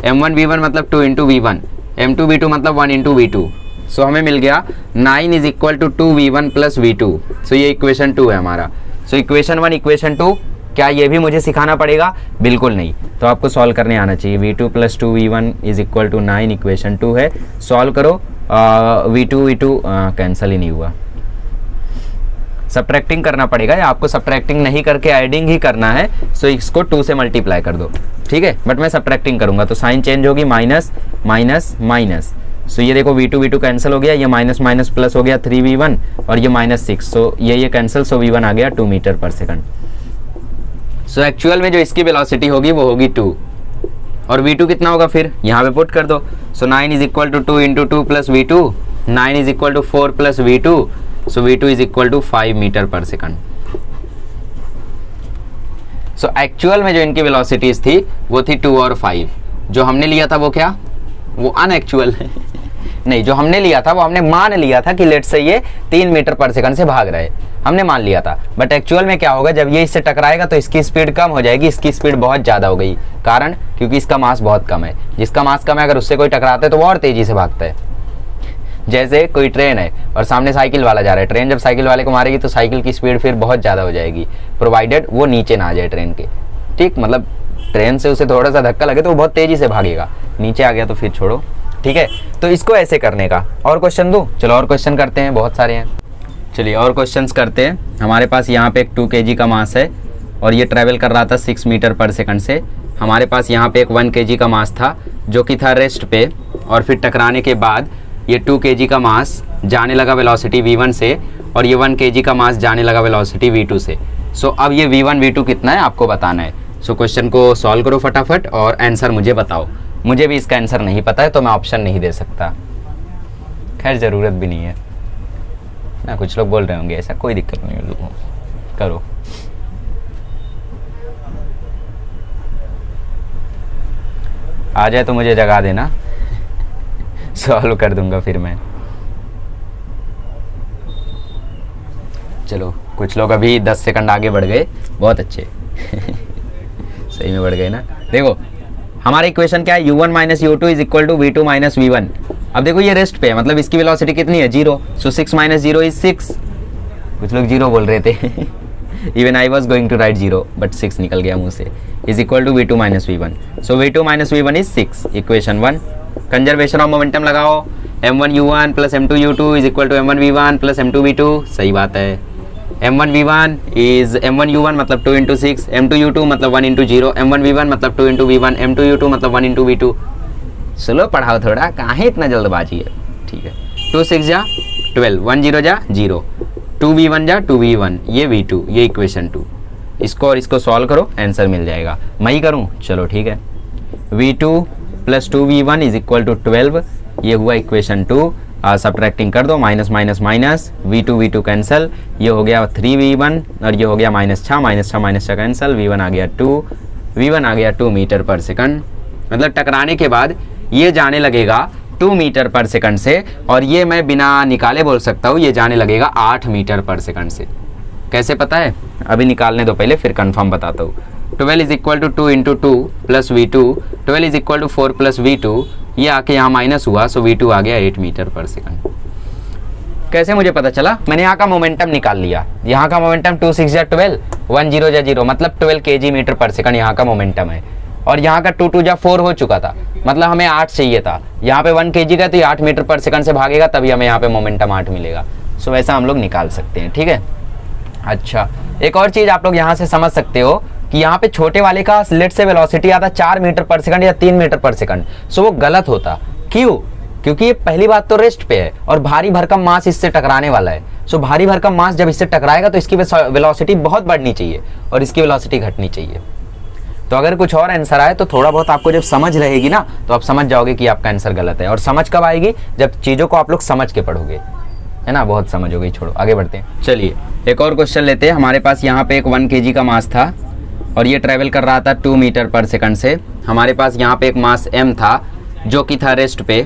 m1 v1 मतलब 2 इंटू v1, m2 v2 मतलब 1 इंटू v2। सो हमें मिल गया 9 is equal to 2v1 plus v2। So ये equation 2 है हमारा। सो इक्वेशन 1 इक्वेशन 2, क्या ये भी मुझे सिखाना पड़ेगा? बिल्कुल नहीं, तो आपको सॉल्व करने आना चाहिए। v2 plus 2v1 is equal to 9 equation 2 है, सॉल्व करो। v2 कैंसिल ही नहीं हुआ, सब्ट्रैक्टिंग करना पड़ेगा, या आपको सब्ट्रैक्टिंग नहीं करके एडिंग ही करना है। सो इसको 2 से मल्टीप्लाई कर दो, ठीक है, बट मैं सब्ट्रैक्टिंग करूंगा तो साइन चेंज होगी, माइनस माइनस माइनस। सो ये देखो v2 कैंसिल हो गया, ये माइनस माइनस प्लस हो गया 3v1 और ये माइनस 6। सो ये कैंसिल, सो v1 आ गया 2 metre per second. So actual में जो इसकी वेलोसिटी होगी वो होगी 2, और v2 कितना होगा फिर यहाँ पे पुट कर दो। So 9 is equal to 2 into 2 plus v2, 9 is equal to 4 plus v2, so v2 is equal to 5 metre per second. So actual में जो इनकी वेलोसिटीज थी वो थी 2 और 5। जो हमने लिया था वो क्या, वो अनएक्चुअल है नहीं, जो हमने लिया था वो हमने मान लिया था कि लेट से ये 3 मीटर पर सेकंड से भाग रहा है, हमने मान लिया था। बट एक्चुअल में क्या होगा, जब ये इससे टकराएगा तो इसकी स्पीड कम हो जाएगी, इसकी स्पीड बहुत ज़्यादा हो गई। कारण क्योंकि इसका मास बहुत कम है। जिसका मास कम है अगर उससे कोई टकराता है तो वो और तेज़ी से भागता है। जैसे कोई ट्रेन है और सामने साइकिल वाला जा रहा है, ट्रेन जब साइकिल वाले को मारेगी तो साइकिल की स्पीड फिर बहुत ज़्यादा हो जाएगी, प्रोवाइडेड वो नीचे ना आ जाए ट्रेन के। ठीक, मतलब ट्रेन से उसे थोड़ा सा धक्का लगे तो वो बहुत तेज़ी से भागेगा, नीचे आ गया तो फिर छोड़ो। ठीक है, तो इसको ऐसे करने का और क्वेश्चन दूँ? चलो और क्वेश्चन करते हैं, बहुत सारे हैं। चलिए और क्वेश्चंस करते हैं। हमारे पास यहाँ पे एक 2 kg का मास है और ये ट्रैवल कर रहा था 6 मीटर पर सेकंड से। हमारे पास यहाँ पे एक 1 kg का मास था जो कि था रेस्ट पे, और फिर टकराने के बाद ये 2 kg का मास जाने लगा वेलोसिटी v1 से, और ये 1 kg का मास जाने लगा वेलोसिटी v2 से। सो अब ये v1 v2 कितना है आपको बताना है। सो क्वेश्चन को सॉल्व करो फटाफट और आंसर मुझे बताओ। मुझे भी इसका आंसर नहीं पता है तो मैं ऑप्शन नहीं दे सकता, खैर ज़रूरत भी नहीं है ना। कुछ लोग बोल रहे होंगे ऐसा, कोई दिक्कत नहीं है, लोगों करो। आ जाए तो मुझे जगा देना, सॉल्व कर दूंगा फिर मैं। चलो कुछ लोग अभी 10 सेकंड आगे बढ़ गए, बहुत अच्छे सही में बढ़ गए ना। देखो हमारा इक्वेशन क्या है, u1 minus u2 is equal to v2 minus v1। अब देखो ये रेस्ट पे है, मतलब इसकी वेलोसिटी कितनी है, 0। So 6 minus 0 is 6। कुछ लोग 0 बोल रहे थे even I was going to write 0 but 6 निकल गया मुंह से। Is equal to v2 minus v1। So v2 minus v1 is 6, equation 1। Conservation of momentum लगाओ, m1 u1 plus m2 u2 is equal to m1 v1 plus m2 v2। सही बात है। m1 v1 is m1 u1 मतलब 2 into 6, m2 u2 मतलब 1 into 0, m1 v1 मतलब 2 into v1, m2 u2 मतलब 1 into v2। चलो पढ़ाओ थोड़ा, कहाँ इतना जल्दबाजी है। ठीक है, 2 6 जा 12, 1 0 जा 0, 2 v1 जा 2 v1, ये v2, ये इक्वेशन 2। इसको और इसको सॉल्व करो, आंसर मिल जाएगा। मैं ही करूँ, चलो ठीक है। v2 plus 2v1 is equal to 12, ये हुआ इक्वेशन 2। सब्ट्रैक्टिंग कर दो, minus minus minus, v2 cancel, ये हो गया 3v1 और ये हो गया -6, -6 -6 कैंसिल, v1 आ गया 2, v1 आ गया 2 मीटर पर सेकंड। मतलब टकराने के बाद ये जाने लगेगा 2 मीटर पर सेकंड से, और ये मैं बिना निकाले बोल सकता हूँ ये जाने लगेगा 8 मीटर पर सेकंड से। कैसे पता है, अभी निकालने दो पहले फिर कंफर्म बताता हूँ। 12 is equal to 2 into 2 plus v2, 12 is equal to 4 plus v2, ये आके यहाँ माइनस हुआ, सो v2 आ गया 8 मीटर पर सेकंड। कैसे मुझे पता चला, मैंने यहाँ का मोमेंटम निकाल लिया। यहाँ का मोमेंटम 2 6 जा 12, 1 0 जा 0, मतलब 12 kg मीटर पर सेकंड यहाँ का मोमेंटम है। और यहाँ का 2 2 जा 4 हो चुका था, मतलब हमें 8 चाहिए था। यहाँ पे 1 kg का तो ये 8 मीटर पर सेकंड से भागेगा, तभी हमें यहाँ पे मोमेंटम 8 मिलेगा। सो वैसा हम लोग निकाल सकते हैं। ठीक है, अच्छा एक और चीज़ आप लोग यहाँ से समझ सकते हो कि यहाँ पे छोटे वाले का लेट से वेलोसिटी आता 4 मीटर पर सेकंड या 3 मीटर पर सेकंड। सो वो गलत होता, क्यों? क्योंकि ये पहली बात तो रेस्ट पे है और भारी भरकम मास इससे टकराने वाला है। सो भारी भरकम मास जब इससे टकराएगा तो इसकी वेलोसिटी बहुत बढ़नी चाहिए और इसकी वेलोसिटी घटनी चाहिए। तो अगर कुछ और आंसर आए तो थोड़ा बहुत आपको जब समझ रहेगी ना तो आप समझ जाओगे कि आपका आंसर गलत है। और समझ कब आएगी, जब चीज़ों को आप लोग समझ के पढ़ोगे, है ना। बहुत समझ हो गई, छोड़ो आगे बढ़ते हैं। चलिए एक और क्वेश्चन लेते हैं। हमारे पास यहाँ पे एक 1 kg का मास था और ये ट्रैवल कर रहा था 2 मीटर पर सेकंड से। हमारे पास यहाँ पे एक मास m था जो कि था रेस्ट पे।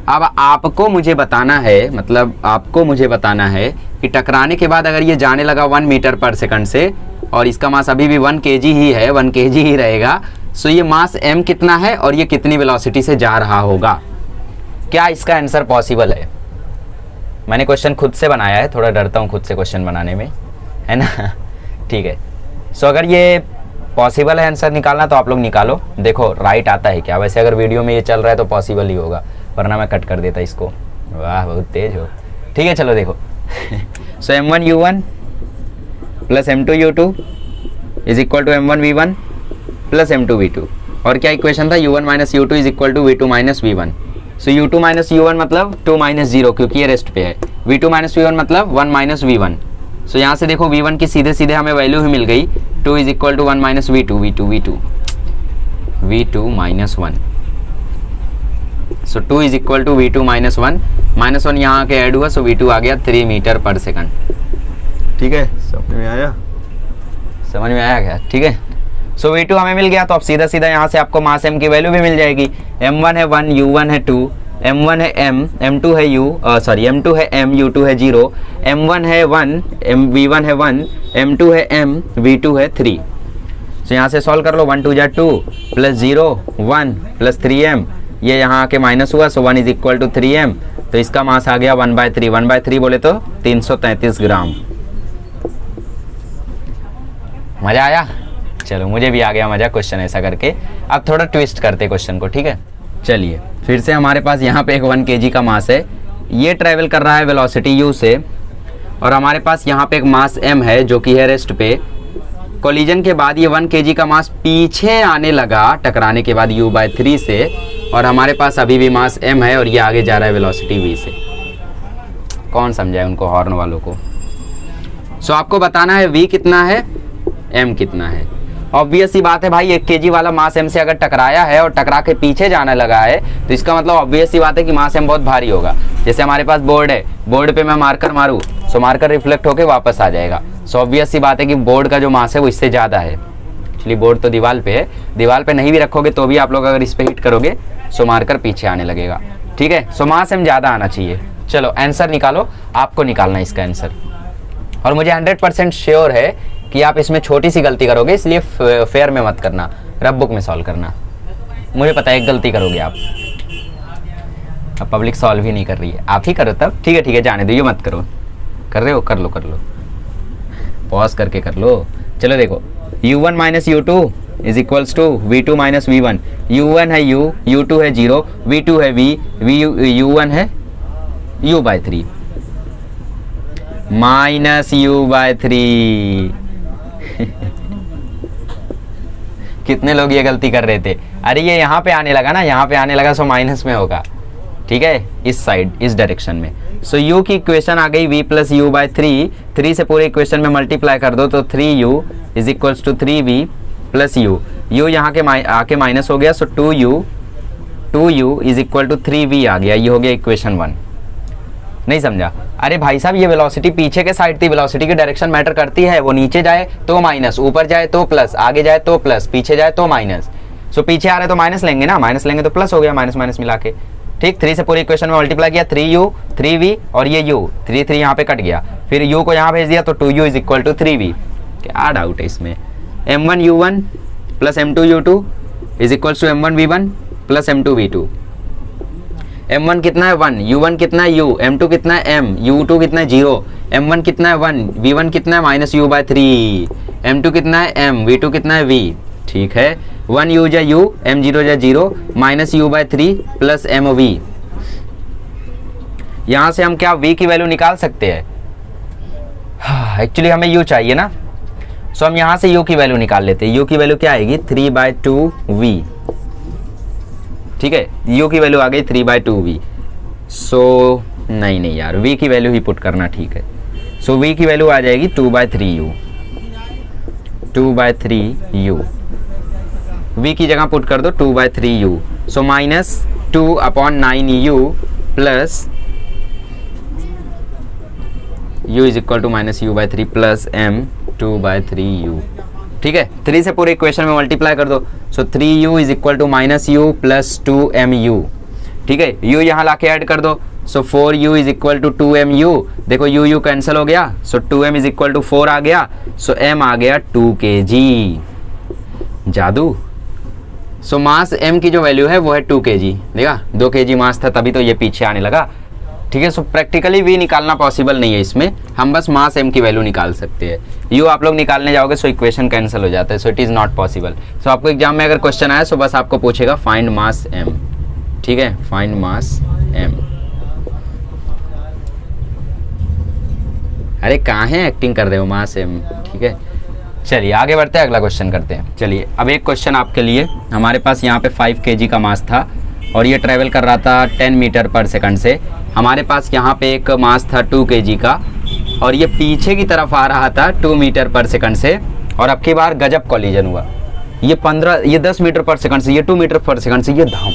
अब आपको मुझे बताना है, मतलब आपको मुझे बताना है कि टकराने के बाद अगर ये जाने लगा 1 मीटर पर सेकंड से और इसका मास अभी भी 1 kg ही है, 1 kg ही रहेगा, सो ये मास m कितना है और ये कितनी वेलोसिटी से जा रहा होगा। क्या इसका आंसर पॉसिबल है? मैंने क्वेश्चन खुद से बनाया है, थोड़ा डरता हूँ खुद से क्वेश्चन बनाने में, है ना। ठीक है, सो अगर ये पॉसिबल है आंसर निकालना तो आप लोग निकालो। देखो राइट आता है क्या, वैसे अगर वीडियो में ये चल रहा है तो पॉसिबल ही होगा, वरना मैं कट कर देता इसको। वाह बहुत तेज हो। ठीक है चलो देखो so m1 u1 plus m2 u2 is equal to m1 v1 plus m2 v2। और क्या इक्वेशन था, u1 minus u2 is equal to v2 minus v1। So u2 minus u1 मतलब 2 माइनस 0 क्योंकि ये रेस्ट पे है, v2 माइनस v1 मतलब 1 minus v1। सो यहाँ से देखो v1 की सीधे सीधे हमें वैल्यू ही मिल गई, 2 is equal to 1 minus v2 v2 minus 1। So 2 is equal to V2 minus 1, minus 1 यहाँ आके ऐड हुआ, सो V2 आ गया 3 मीटर पर सेकंड। ठीक है, समझ में आया? समझ में आया क्या? ठीक है, सो V2 हमें मिल गया, तो अब सीधा सीधा यहाँ से आपको मास m की वैल्यू भी मिल जाएगी। m1 है 1, u1 है 2, m1 है m, m2 है m2 है m, u2 है 0, m1 है 1, v1 है 1, m2 है m, v2 है 3। तो यहाँ से सॉल्व कर लो, 1 2 जा 2 प्लस 0 1 प्लस 3m, ये यहाँ आके माइनस हुआ, सो 1 इज इक्वल टू 3m, तो इसका मास आ गया 1/3। 1/3 बोले तो 333 ग्राम। मज़ा आया? चलो मुझे भी आ गया मज़ा क्वेश्चन ऐसा करके। अब थोड़ा ट्विस्ट करते क्वेश्चन को, ठीक है। चलिए फिर से हमारे पास यहाँ पे एक 1 kg का मास है, ये ट्रैवल कर रहा है वेलोसिटी u से, और हमारे पास यहाँ पे एक मास m है जो कि है रेस्ट पे। कोलिजन के बाद ये 1 kg का मास पीछे आने लगा टकराने के बाद u/3 से, और हमारे पास अभी भी मास m है और ये आगे जा रहा है वेलोसिटी v से। कौन समझाए उनको, हॉर्न वालों को? सो आपको बताना है v कितना है, m कितना है। ऑब्वियस सी बात है भाई, 1 kg वाला मास m से अगर टकराया है और टकरा के पीछे जाने लगा है, तो इसका मतलब ऑब्वियस सी बात है कि मास m बहुत भारी होगा। जैसे हमारे पास बोर्ड है, बोर्ड पे मैं मार्कर मारूँ, सो मार्कर रिफ्लेक्ट होके वापस आ जाएगा। सो ऑब्वियस सी बात है कि बोर्ड का जो मास है वो इससे ज़्यादा है। एक्चुअली बोर्ड तो दीवार पे है, दीवार पे नहीं भी रखोगे तो भी आप लोग अगर इस पर हिट करोगे सो मार्कर पीछे आने लगेगा। ठीक है, सो मास m ज़्यादा आना चाहिए। चलो आंसर निकालो, आपको निकालना है इसका आंसर, और मुझे 100% श्योर है कि आप इसमें छोटी सी गलती करोगे, इसलिए फेयर में मत करना, रफ बुक में सॉल्व करना। मुझे पता है एक गलती करोगे आप। अब पब्लिक सॉल्व ही नहीं कर रही है, आप ही करो तब। ठीक है ठीक है, जाने दो, ये मत करो। कर रहे हो, कर लो कर लो, पॉज करके कर लो। चलो देखो, u1 minus u2 is equals to v2 minus v1। u1 है u, u2 है 0, v2 है v, u1 है u/3 माइनस u/3। कितने लोग ये गलती कर रहे थे? अरे ये यहाँ पे आने लगा ना, यहाँ पे आने लगा, सो माइनस में होगा। ठीक है, इस साइड, इस डायरेक्शन में। सो u की इक्वेशन आ गई v प्लस u/3। 3 से पूरे इक्वेशन में मल्टीप्लाई कर दो तो 3u is equals to 3v plus u। u यहाँ के आके माइनस हो गया, so 2u is equal to 3v आ गया। ये हो गया इक्वेशन 1। नहीं समझा? अरे भाई साहब, ये वेलोसिटी पीछे के साइड थी, वेलोसिटी की डायरेक्शन मैटर करती है। वो नीचे जाए तो माइनस, ऊपर जाए तो प्लस, आगे जाए तो प्लस, पीछे जाए तो माइनस। सो पीछे आ रहे तो माइनस लेंगे ना, माइनस लेंगे तो प्लस हो गया, माइनस माइनस मिला के। ठीक, 3 से पूरी इक्वेशन में मल्टीप्लाई किया, 3u 3v और ये u 3 यहाँ पे कट गया, फिर u को यहाँ भेज दिया तो 2u is equal to 3v। क्या डाउट है इसमें? m1u1 plus m2u2 is equal to m1v1 plus m2v2। m1 कितना है 1, u1 कितना है u, m2 कितना है m, u2 कितना है 0, m1 कितना है 1, v1 कितना है माइनस u/3, m2 कितना है m, v2 कितना है v। ठीक है, 1u जा u, m0 जा 0, माइनस u/3 प्लस mv। यहाँ से हम क्या v की वैल्यू निकाल सकते हैं? एक्चुअली हमें u चाहिए ना, सो हम यहाँ से u की वैल्यू निकाल लेते हैं। u की वैल्यू क्या आएगी? 3/2v। ठीक है, u की वैल्यू आ गई 3/2v। सो नहीं यार, v की वैल्यू ही पुट करना। ठीक है, सो v की वैल्यू आ जाएगी 2/3u। 2/3u v की जगह पुट कर दो 2/3u। So minus 2/9u plus u is equal to minus u/3 plus m 2/3u। ठीक है, 3 से पूरे इक्वेशन में मल्टीप्लाई कर दो, so 3u is equal to minus u plus 2mu। ठीक है, u यहाँ ला के ऐड कर दो, सो 4u is equal to 2mu। देखो u कैंसिल हो गया, सो 2m इज इक्वल टू 4 आ गया, सो m आ गया 2 kg। जादू। सो मास m की जो वैल्यू है वो है 2 kg। देखा, 2 kg मास था तभी तो ये पीछे आने लगा। ठीक है, सो प्रैक्टिकली v निकालना पॉसिबल नहीं है इसमें, हम बस मास m की वैल्यू निकाल सकते हैं। u आप लोग निकालने जाओगे सो इक्वेशन कैंसिल हो जाता है, so it is not possible. So आपको एग्जाम में अगर क्वेश्चन आया सो बस आपको पूछेगा फाइंड मास m। ठीक है, फाइंड मास m। अरे कहाँ है, एक्टिंग कर रहे हो, मास m। ठीक है, चलिए आगे बढ़ते हैं, अगला क्वेश्चन करते हैं। चलिए अब एक क्वेश्चन आपके लिए। हमारे पास यहाँ पे 5 kg का मास था और ये ट्रैवल कर रहा था 10 मीटर पर सेकंड से। हमारे पास यहाँ पे एक मास था 2 kg का और ये पीछे की तरफ आ रहा था 2 मीटर पर सेकंड से, और अब की बार गजब कॉलिजन हुआ। ये 10 मीटर पर सेकंड से, ये 2 मीटर पर सेकंड से, ये धाम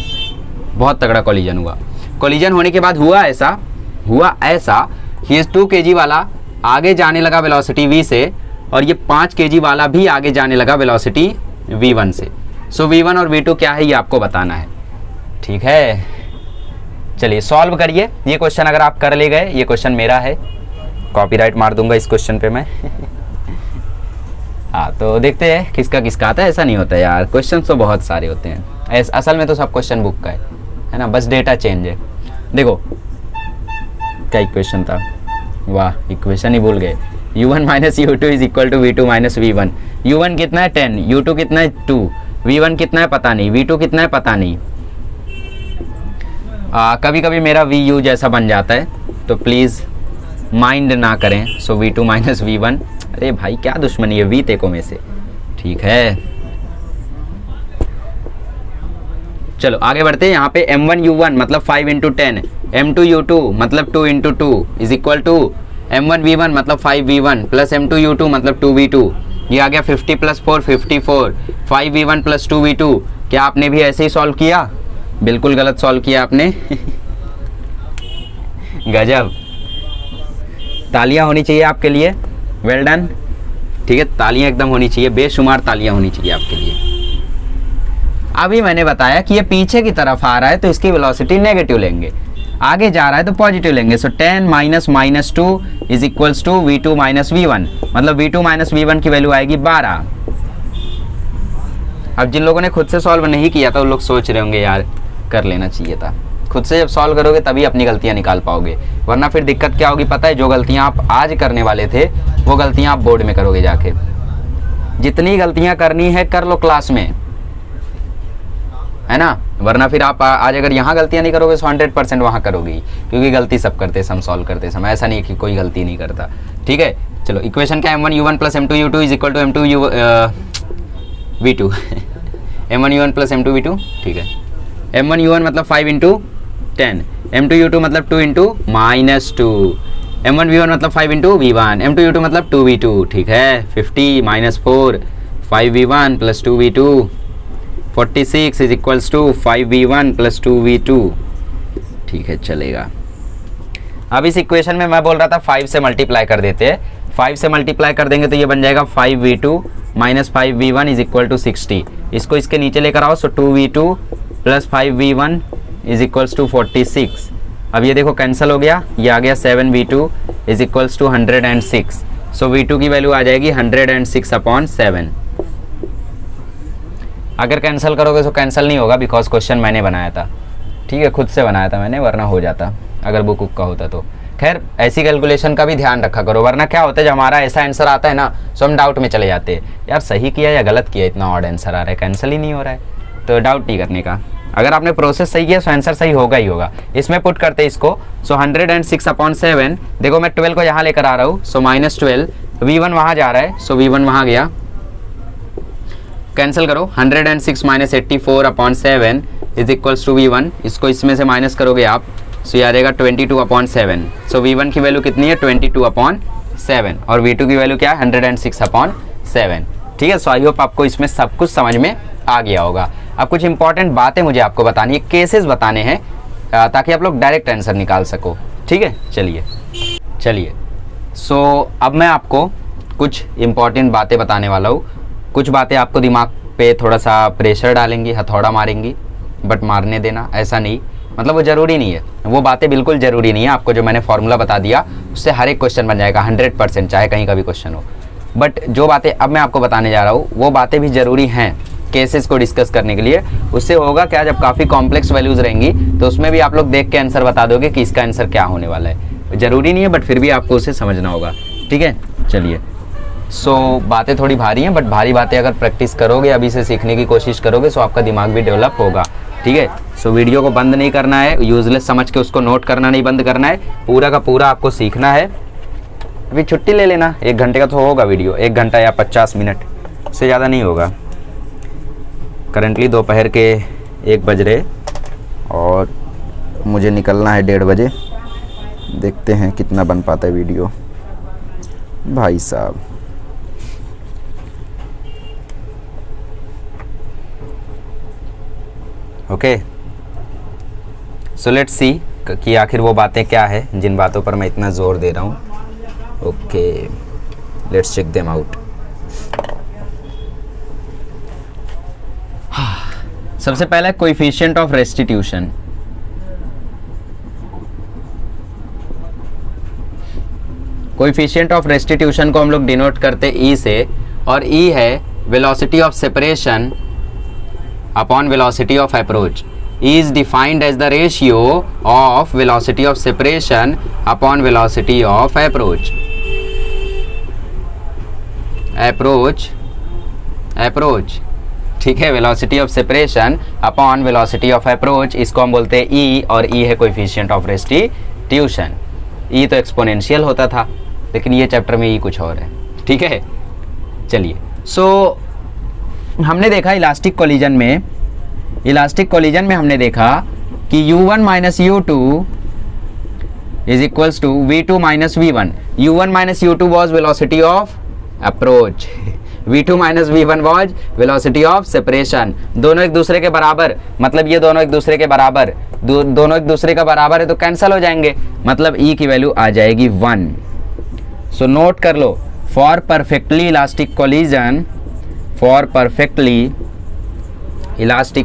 बहुत तगड़ा कॉलिजन हुआ। कॉलिजन होने के बाद हुआ ऐसा कि इस 2 kg वाला आगे जाने लगा वेलोसिटी v से, और ये 5 kg वाला भी आगे जाने लगा वेलोसिटी v1 से। सो v1 और v2 क्या है ये आपको बताना है, ठीक है। चलिए सॉल्व करिए ये क्वेश्चन। अगर आप कर ले गए, ये क्वेश्चन मेरा है, कॉपीराइट मार दूंगा इस क्वेश्चन पे मैं। हाँ तो देखते हैं किसका किसका आता है। ऐसा नहीं होता यार, क्वेश्चन तो बहुत सारे होते हैं, असल में तो सब क्वेश्चन बुक का है ना, बस डेटा चेंज है। देखो क्या इक्वेशन था, वाह इक्वेशन ही भूल गए। u1 minus u2 is equal to v2 minus v1। u1 कितना है 10, u2 कितना है 2, v1 कितना है पता नहीं, v2 कितना है पता नहीं। कभी कभी मेरा vu जैसा बन जाता है तो प्लीज़ माइंड ना करें। सो v2 माइनस v1, अरे भाई क्या दुश्मनी है v तेको में से, ठीक है। चलो आगे बढ़ते हैं। यहाँ पे m1 u1 मतलब 5 इंटू 10, m2 u2 मतलब 2 into 2 is equal to m1 v1 मतलब 5 v1 प्लस m2 u2 मतलब 2 v2। ये आ गया 50 प्लस 4 54, 5 v1 प्लस 2 v2। क्या आपने भी ऐसे ही सॉल्व किया? बिल्कुल गलत सॉल्व किया आपने। गजब, तालियां होनी चाहिए आपके लिए, वेल डन, ठीक है। तालियां एकदम होनी चाहिए, बेशुमार तालियां होनी चाहिए आपके लिए। अभी मैंने बताया कि ये पीछे की तरफ आ रहा है तो इसकी वेलोसिटी नेगेटिव लेंगे, आगे जा रहा है तो पॉजिटिव लेंगे। So 10 minus minus 2 is equals to v2 minus v1, मतलब v2 माइनस v1 की वैल्यू आएगी 12। अब जिन लोगों ने खुद से सॉल्व नहीं किया था उन लोग सोच रहे होंगे यार कर लेना चाहिए था। खुद से जब सॉल्व करोगे तभी अपनी गलतियां निकाल पाओगे, वरना फिर दिक्कत क्या होगी पता है? जो गलतियां आप आज करने वाले थे वो गलतियां आप बोर्ड में करोगे जाके। जितनी गलतियां करनी है कर लो क्लास में, है ना, वरना फिर आप आज अगर यहाँ गलतियां नहीं करोगे तो 100% वहाँ करोगे, क्योंकि गलती सब करते सम सॉल्व करते समय, ऐसा नहीं कि कोई गलती नहीं करता, ठीक है। चलो इक्वेशन क्या, m1 u1 plus m2 u2 is equal to m2 v2। m1 u1 plus m2 v2, ठीक है। m1 u1 मतलब 5 इंटू 10, m2 u2 मतलब 2 इंटू माइनस 2, m1 v1 मतलब 5 इंटू v1, m2 u2 मतलब 2 v2, ठीक है। 50 minus 4 5 v1 plus 2 v2, 46 is equals to 5 v1 plus 2 v2, ठीक है चलेगा। अब इस इक्वेशन में मैं बोल रहा था 5 से मल्टीप्लाई कर देते हैं, 5 से मल्टीप्लाई कर देंगे तो ये बन जाएगा 5 v2 minus 5 v1 is equal to 60। इसको इसके नीचे लेकर आओ, so 2 v2 plus 5 v1 is equals to 46। अब ये देखो कैंसिल हो गया, ये आ गया 7 v2 is equals to 106। So v2 की वैल्यू आ जाएगी 106/7। अगर कैंसिल करोगे तो कैंसिल नहीं होगा, बिकॉज क्वेश्चन मैंने बनाया था, ठीक है, खुद से बनाया था मैंने, वरना हो जाता अगर बुक का होता तो। खैर ऐसी कैलकुलेशन का भी ध्यान रखा करो, वरना क्या होता है जब हमारा ऐसा आंसर आता है ना तो हम डाउट में चले जाते हैं, यार सही किया या गलत किया, इतना ऑड आंसर आ रहा है, कैंसिल ही नहीं हो रहा है, तो डाउट नहीं करने का। अगर आपने प्रोसेस सही किया तो आंसर सही होगा ही होगा। इसमें पुट करते इसको, सो 106/7, देखो मैं 12 को यहाँ लेकर आ रहा हूँ, सो -12, v1 वहाँ जा रहा है, सो v1 वहाँ गया, कैंसिल करो, 106 minus 84/7 is equals to v1, इसको इसमें से माइनस करोगे आप, सो ये आ जाएगा 22/7। सो v1 की वैल्यू कितनी है 22/7 और v2 की वैल्यू क्या है 106/7, ठीक है। सो आई होप आपको इसमें सब कुछ समझ में आ गया होगा। अब कुछ इंपॉर्टेंट बातें मुझे आपको बतानी है, केसेस बताने हैं, ताकि आप लोग डायरेक्ट आंसर निकाल सको, ठीक है। चलिए सो अब मैं आपको कुछ इंपॉर्टेंट बातें बताने वाला हूँ। कुछ बातें आपको दिमाग पे थोड़ा सा प्रेशर डालेंगी, हथौड़ा मारेंगी, बट मारने देना, ऐसा नहीं, मतलब वो ज़रूरी नहीं है, वो बातें बिल्कुल ज़रूरी नहीं है। आपको जो मैंने फॉर्मूला बता दिया उससे हर एक क्वेश्चन बन जाएगा 100%, चाहे कहीं का भी क्वेश्चन हो। बट जो बातें अब मैं आपको बताने जा रहा हूँ वो बातें भी ज़रूरी हैं केसेस को डिस्कस करने के लिए। उससे होगा क्या, जब काफ़ी कॉम्प्लेक्स वैल्यूज़ रहेंगी तो उसमें भी आप लोग देख के आंसर बता दोगे कि इसका आंसर क्या होने वाला है। ज़रूरी नहीं है बट फिर भी आपको उसे समझना होगा, ठीक है। चलिए सो बातें थोड़ी भारी हैं, बट भारी बातें अगर प्रैक्टिस करोगे, अभी से सीखने की कोशिश करोगे, सो आपका दिमाग भी डेवलप होगा, ठीक है। सो वीडियो को बंद नहीं करना है, यूजलेस समझ के उसको नोट करना नहीं बंद करना है, पूरा का पूरा आपको सीखना है। अभी छुट्टी ले लेना, 1 घंटे का तो होगा वीडियो, 1 घंटा या 50 मिनट से ज़्यादा नहीं होगा। करंटली दोपहर के 1 बज रहे और मुझे निकलना है 1:30 बजे। देखते हैं कितना बन पाता है वीडियो भाई साहब। ओके सो लेट्स सी कि आखिर वो बातें क्या है जिन बातों पर मैं इतना ज़ोर दे रहा हूँ. Okay, let's check them out. सबसे पहला coefficient of restitution. Coefficient of restitution को हम लोग डिनोट करते ई से, और ई है velocity of separation upon velocity of approach. E is defined as the ratio of velocity of separation upon velocity of approach. ठीक है, velocity of separation upon velocity of approach, इसको हम बोलते हैं ई, और ई है कोएफिशिएंट ऑफ रेस्टिट्यूशन. ई तो exponential होता था, लेकिन ये चैप्टर में ई कुछ और है. ठीक है, चलिए. सो हमने देखा इलास्टिक कोलिजन में हमने देखा कि u1 minus u2 is equals to v2 minus v1. u1 minus u2 was velocity of approach, v2 minus v1 was velocity of separation. दोनों एक दूसरे के बराबर, मतलब ये दोनों एक दूसरे के बराबर, दोनों एक दूसरे का बराबर है तो कैंसिल हो जाएंगे, मतलब e की वैल्यू आ जाएगी 1. सो नोट कर लो, for perfectly elastic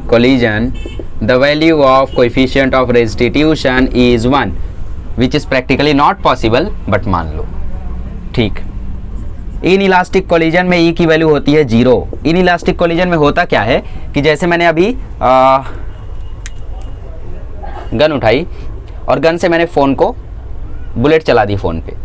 collision the value of coefficient of restitution is 1, which is practically not possible, but मान लो. ठीक, इन इलास्टिक कोलिजन में E की वैल्यू होती है 0. इन इलास्टिक कोलिजन में होता क्या है कि जैसे मैंने अभी गन उठाई और गन से मैंने फ़ोन को बुलेट चला दी फ़ोन पे,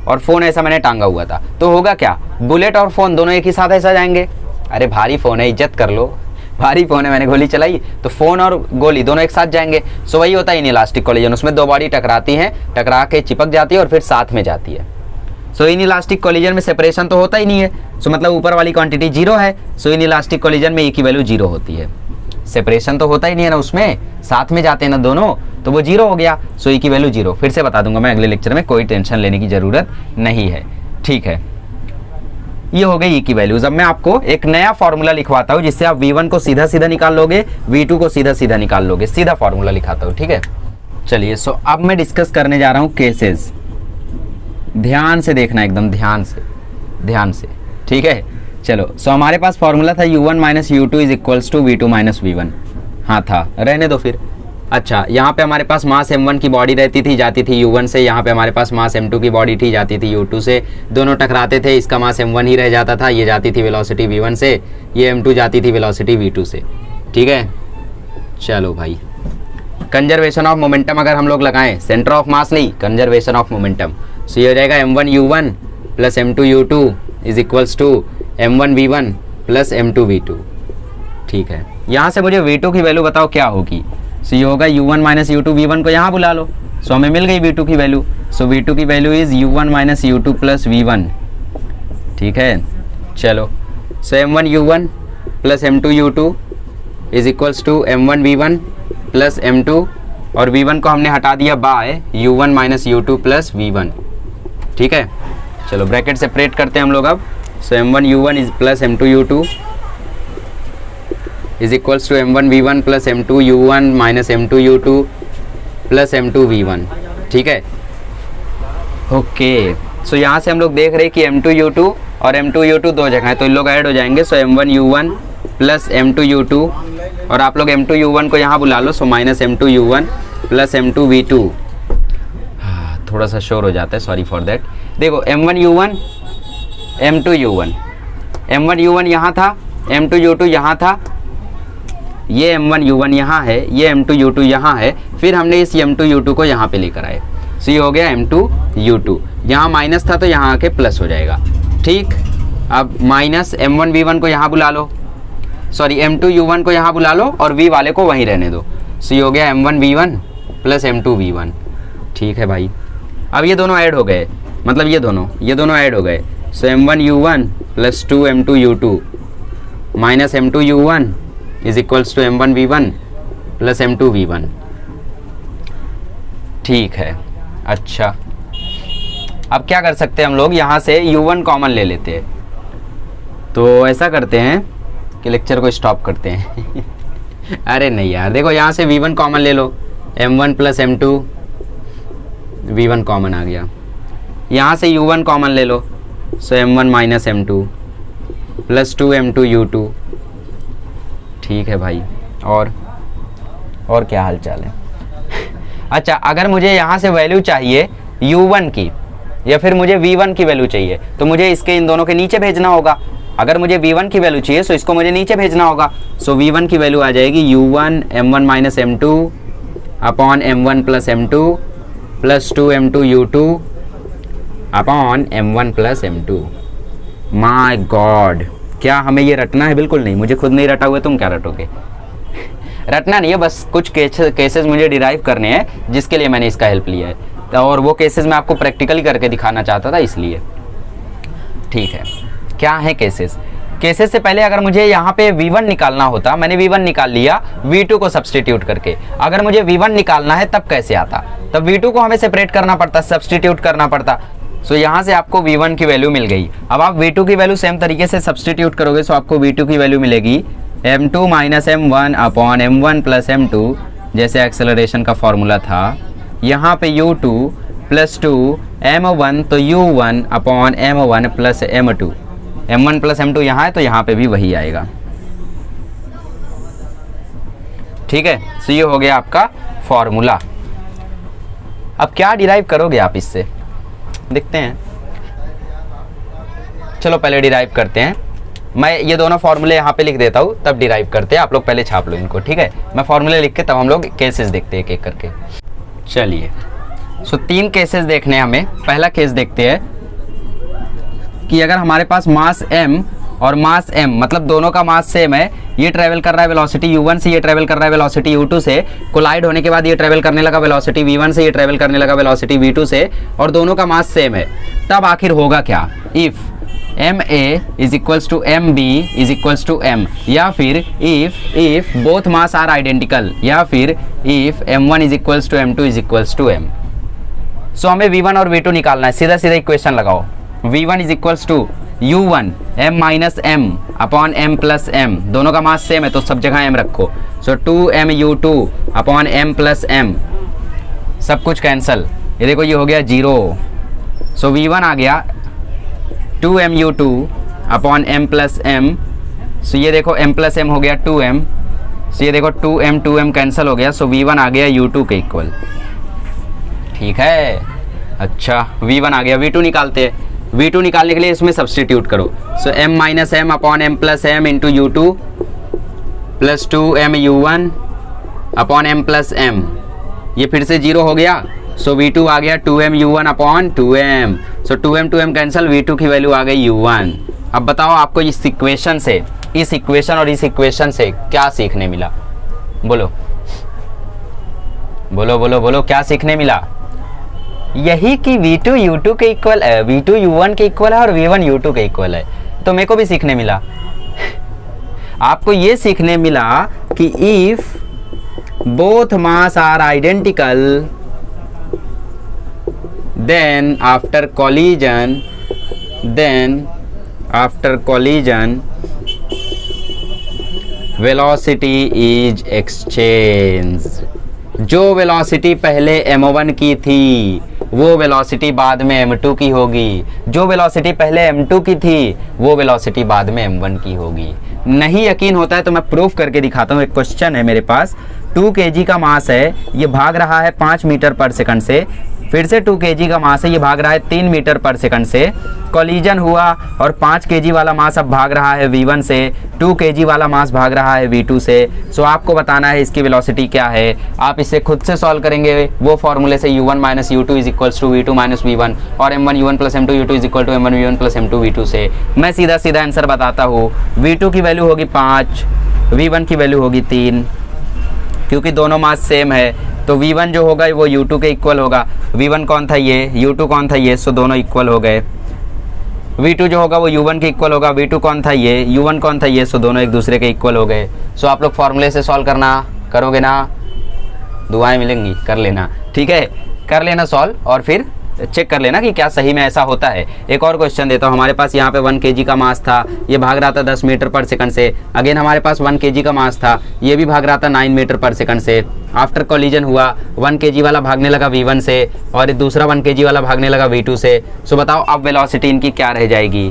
और फ़ोन ऐसा मैंने टांगा हुआ था, तो होगा क्या, बुलेट और फ़ोन दोनों एक ही साथ ऐसा जाएंगे. अरे भारी फ़ोन है, इज्जत कर लो, भारी फोन है, मैंने गोली चलाई तो फोन और गोली दोनों एक साथ जाएंगे. सो वही होता है इन इलास्टिक कोलिजन, उसमें दो बॉडी टकराती हैं, टकरा के चिपक जाती है और फिर साथ में जाती है. सो इन इलास्टिक कोलिजन में सेपरेशन तो होता ही नहीं है, सो मतलब ऊपर वाली क्वांटिटी 0 है. सो इन इलास्टिक कोलिजन में ई की वैल्यू 0 होती है. सेपरेशन तो होता ही नहीं है ना, उसमें साथ में जाते हैं ना दोनों, तो वो 0 हो गया. सो ई की वैल्यू 0. फिर से बता दूंगा मैं अगले लेक्चर में, कोई टेंशन लेने की ज़रूरत नहीं है. ठीक है, ये हो गई ई की वैल्यूज. अब मैं आपको एक नया फॉर्मूला लिखवाता हूँ जिससे आप v1 को सीधा सीधा निकाल लोगे, v2 को सीधा सीधा निकाल लोगे. सीधा फॉर्मूला लिखाता हूँ, ठीक है. चलिए, सो अब मैं डिस्कस करने जा रहा हूँ केसेस. ध्यान से देखना, एकदम ध्यान से. ठीक है, चलो. सो हमारे पास फॉर्मूला था u1 minus u2 is equals to v2 minus v1. हाँ था, रहने दो फिर. अच्छा, यहाँ पे हमारे पास मास m1 की बॉडी रहती थी, जाती थी u1 से. यहाँ पे हमारे पास मास m2 की बॉडी थी, जाती थी u2 से. दोनों टकराते थे, इसका मास m1 ही रह जाता था, ये जाती थी वेलोसिटी v1 से, ये m2 जाती थी वेलोसिटी v2 से. ठीक है, चलो भाई. कंजर्वेशन ऑफ मोमेंटम अगर हम लोग लगाएं, सेंटर ऑफ मास नहीं, कंजर्वेशन ऑफ मोमेंटम. सो ये हो जाएगा m1 u1 plus m2 u2 is equals to m1 v1 plus m2 v2. ठीक है, यहाँ से मुझे v2 की वैल्यू बताओ क्या होगी. सो ये होगा u1 माइनस u2, v1 को यहाँ बुला लो. सो हमें मिल गई v2 की वैल्यू. सो v2 की value is u1 minus u2 plus v1. ठीक है, चलो. So m1 u1 plus m2 u2 is equals to m1 v1 plus m2, और v1 को हमने हटा दिया bye u1 minus u2 plus v1. ठीक है, चलो ब्रैकेट सेपरेट करते हैं हम लोग अब. So m1 u1 is plus m2 u2 is equals to m1 v1 plus m2 u1 minus m2 u2 plus m2 v1. ठीक है, ओके. सो यहाँ से हम लोग देख रहे हैं कि m2 u2 और m2 u2 दो जगह है, तो इन लोग ऐड हो जाएंगे. सो m1 u1 plus m2 u2, और आप लोग m2 u1 को यहाँ बुला लो. So minus m2 u1 plus m2 v2. थोड़ा सा शोर हो जाता है, सॉरी फॉर दैट. देखो m1 u1 m2 u1, m1 u1 यहाँ था, m2 u2 यहाँ था, ये m1 u1 यहाँ है, ये m2 u2 यहाँ है. फिर हमने इस m2 u2 को यहाँ पे लेकर आए. सो ये हो गया m2 u2. यहाँ माइनस था तो यहाँ आके प्लस हो जाएगा. ठीक, अब माइनस m1 v1 को यहाँ बुला लो, सॉरी m2 u1 को यहाँ बुला लो, और v वाले को वहीं रहने दो. सो ये हो गया m1 v1 plus m2 v1. ठीक है भाई, अब ये दोनों ऐड हो गए, मतलब ये दोनों ऐड हो गए. So m1 u1 plus 2 m2 u2 minus m2 u1 is equals to m1 v1 plus m2 v1. ठीक है, अच्छा. अब क्या कर सकते हैं हम लोग, यहाँ से u1 कॉमन ले लेते हैं. तो ऐसा करते हैं कि लेक्चर को स्टॉप करते हैं. अरे नहीं यार, देखो यहाँ से v1 कॉमन ले लो. m1 plus m2, v1 common आ गया, यहाँ से u1 कॉमन ले लो, so m1 minus m2 plus 2m2 u2। ठीक है भाई, और क्या हाल चाल है? अच्छा, अगर मुझे यहाँ से वैल्यू चाहिए u1 की या फिर मुझे v1 की वैल्यू चाहिए तो मुझे इसके इन दोनों के नीचे भेजना होगा। अगर मुझे v1 की वैल्यू चाहिए तो इसको मुझे नीचे भेजना होगा। सो v1 की वैल्यू आ जाएगी u1 m1 minus m2 upon m1 plus m2 plus 2m2 u2 upon m1 plus m2। My God, क्या हमें ये रटना है? बिल्कुल नहीं, मुझे खुद नहीं रटा हुआ, तुम क्या रटोगे? रटना नहीं है, बस कुछ केसेस मुझे डिराइव करने हैं जिसके लिए मैंने इसका हेल्प लिया है, और वो केसेस मैं आपको प्रैक्टिकली करके दिखाना चाहता था इसलिए। ठीक है, क्या है केसेस? केसेस से पहले अगर मुझे यहाँ पे v1 निकालना होता, मैंने v1 निकाल लिया v2 को सब्सटीट्यूट करके। अगर मुझे v1 निकालना है तब कैसे आता? तब v2 को हमें सेपरेट करना पड़ता, सब्सटीट्यूट करना पड़ता। सो यहाँ से आपको v1 की वैल्यू मिल गई। अब आप v2 की वैल्यू सेम तरीके से सब्सटीट्यूट करोगे, सो आपको v2 की वैल्यू मिलेगी m2 minus m1 upon m1 plus m2, जैसे एक्सेलरेशन का फॉर्मूला था। यहाँ पे u2 प्लस 2 m1, तो u1 upon m1 plus m2, m1 plus m2 यहाँ है तो यहाँ पे भी वही आएगा। ठीक है, तो ये हो गया आपका फॉर्मूला। अब क्या डिराइव करोगे आप इससे, देखते हैं। चलो पहले डिराइव करते हैं। मैं ये दोनों फॉर्मूले यहाँ पे लिख देता हूँ, तब डिराइव करते हैं। आप लोग पहले छाप लो इनको, ठीक है? मैं फॉर्मूले लिख के तब हम लोग केसेस देखते हैं एक एक करके। चलिए, सो 3 केसेस देखने हैं हमें। पहला केस देखते हैं कि अगर हमारे पास मास m और मास m, मतलब दोनों का मास सेम है, ये ट्रैवल कर रहा है वेलोसिटी u1 से, ये ट्रैवल कर रहा है वेलोसिटी u2 से, कोलाइड होने के बाद ये ट्रैवल करने लगा वेलोसिटी v1 से, ये ट्रैवल करने लगा वेलोसिटी v2 से, और दोनों का मास सेम है, तब आखिर होगा क्या? If ma is equals to mb is equals to m, या फिर if both mass are identical, या फिर if m1 is equals to m2 is equals to m। So हमें v1 और v2 निकालना है। सीधा सीधा इक्वेशन लगाओ। v1 is equals to u1 m minus m upon m plus m, दोनों का मास सेम है तो सब जगह m रखो। सो 2m u2 upon m plus m, सब कुछ कैंसल। ये देखो, ये हो गया 0। सो v1 आ गया 2m u2 upon m plus m। सो ये देखो m प्लस m हो गया 2m। सो ये देखो 2m कैंसिल हो गया। सो v1 आ गया u2 के इक्वल। ठीक है, अच्छा v1 आ गया। v2 निकालते हैं। v2 निकालने के लिए इसमें सब्सटीट्यूट करो। सो m minus m upon m plus m into u2 plus 2m u1 upon m plus m, ये फिर से 0 हो गया। सो v2 आ गया 2m u1 अपॉन 2m। सो 2m कैंसिल, v2 की वैल्यू आ गई u1। अब बताओ आपको इस इक्वेशन से, इस इक्वेशन और इस इक्वेशन से क्या सीखने मिला? बोलो बोलो बोलो बोलो, क्या सीखने मिला? यही कि v2 u2 के इक्वल है, v2 u1 के इक्वल है और v1 u2 के इक्वल है। तो मेरे को भी सीखने मिला। आपको ये सीखने मिला कि if both mass are identical then after collision velocity is exchanged। जो वेलोसिटी पहले m1 की थी वो वेलोसिटी बाद में m2 की होगी, जो वेलोसिटी पहले m2 की थी वो वेलोसिटी बाद में m1 की होगी। नहीं यकीन होता है तो मैं प्रूफ करके दिखाता हूँ। एक क्वेश्चन है मेरे पास, 2 kg का मास है, ये भाग रहा है 5 मीटर पर सेकंड से। फिर से 2 kg का मास है, ये भाग रहा है 3 मीटर पर सेकंड से। कॉलिजन हुआ और 5 kg वाला मास अब भाग रहा है v1 से, 2 kg वाला मास भाग रहा है v2 से। सो आपको बताना है इसकी वेलोसिटी क्या है। आप इसे खुद से सॉल्व करेंगे वो फॉर्मूले से, u1 minus u2 is equals to v2 minus v1, और m1 u1 plus m2 u2 is equal to m1 v1 plus m2 v2 से। मैं सीधा सीधा आंसर बताता हूँ। v2 की वैल्यू होगी 5, v1 की वैल्यू होगी 3, क्योंकि दोनों मास सेम है तो v1 जो होगा वो u2 के इक्वल होगा। v1 कौन था ये, u2 कौन था ये, सो दोनों इक्वल हो गए। v2 जो होगा वो u1 के इक्वल होगा, v2 कौन था ये, u1 कौन था ये, सो दोनों एक दूसरे के इक्वल हो गए। सो आप लोग फॉर्मूले से सॉल्व करना, करोगे ना? दुआएं मिलेंगी, कर लेना। ठीक है, कर लेना सॉल्व और फिर चेक कर लेना कि क्या सही में ऐसा होता है। एक और क्वेश्चन देता हूँ, हमारे पास यहाँ पे 1 kg का मास था, ये भाग रहा था 10 मीटर पर सेकंड से। अगेन हमारे पास 1 kg का मास था, ये भी भाग रहा था 9 मीटर पर सेकंड से। आफ्टर कोलिजन हुआ, 1 kg वाला भागने लगा v1 से और दूसरा 1 kg वाला भागने लगा v2 से। सो बताओ अब वेलोसिटी इनकी क्या रह जाएगी?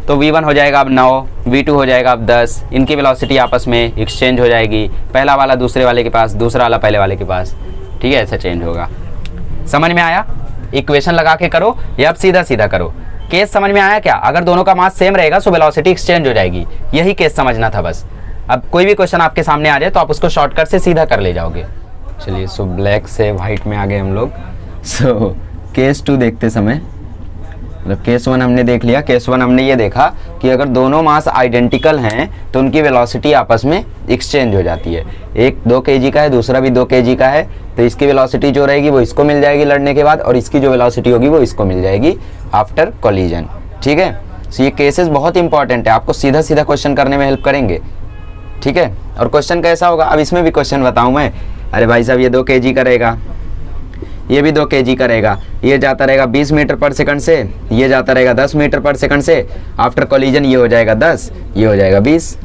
तो v1 हो जाएगा अब 9, v2 हो जाएगा अब 10। इनकी वेलोसिटी आपस में एक्सचेंज हो जाएगी, पहला वाला दूसरे वाले के पास, दूसरा वाला पहले वाले के पास। ठीक है, ऐसा चेंज होगा। समझ में आया? इक्वेशन लगा के करो या अब सीधा सीधा करो। केस समझ में आया क्या? अगर दोनों का मास सेम रहेगा तो वेलोसिटी एक्सचेंज हो जाएगी, यही केस समझना था बस। अब कोई भी क्वेश्चन आपके सामने आ जाए तो आप उसको शॉर्टकट से सीधा कर ले जाओगे। चलिए, सो ब्लैक से वाइट में आ गए हम लोग। सो केस 2 देखते समय, मतलब केस 1 हमने देख लिया। केस 1 हमने ये देखा कि अगर दोनों मास आइडेंटिकल हैं तो उनकी वेलोसिटी आपस में एक्सचेंज हो जाती है। एक 2 kg का है, दूसरा भी 2 kg का है, तो इसकी वेलोसिटी जो रहेगी वो इसको मिल जाएगी लड़ने के बाद, और इसकी जो वेलोसिटी होगी वो इसको मिल जाएगी आफ्टर कोलिजन। ठीक है, तो ये केसेस बहुत इंपॉर्टेंट है, आपको सीधा सीधा क्वेश्चन करने में हेल्प करेंगे। ठीक है, और क्वेश्चन कैसा होगा अब इसमें भी क्वेश्चन बताऊँ मैं। अरे भाई साहब, ये 2 kg का रहेगा, ये भी 2 kg का रहेगा, ये जाता रहेगा 20 मीटर पर सेकंड से, ये जाता रहेगा 10 मीटर पर सेकंड से। आफ्टर कोलिजन ये हो जाएगा 10, ये हो जाएगा 20।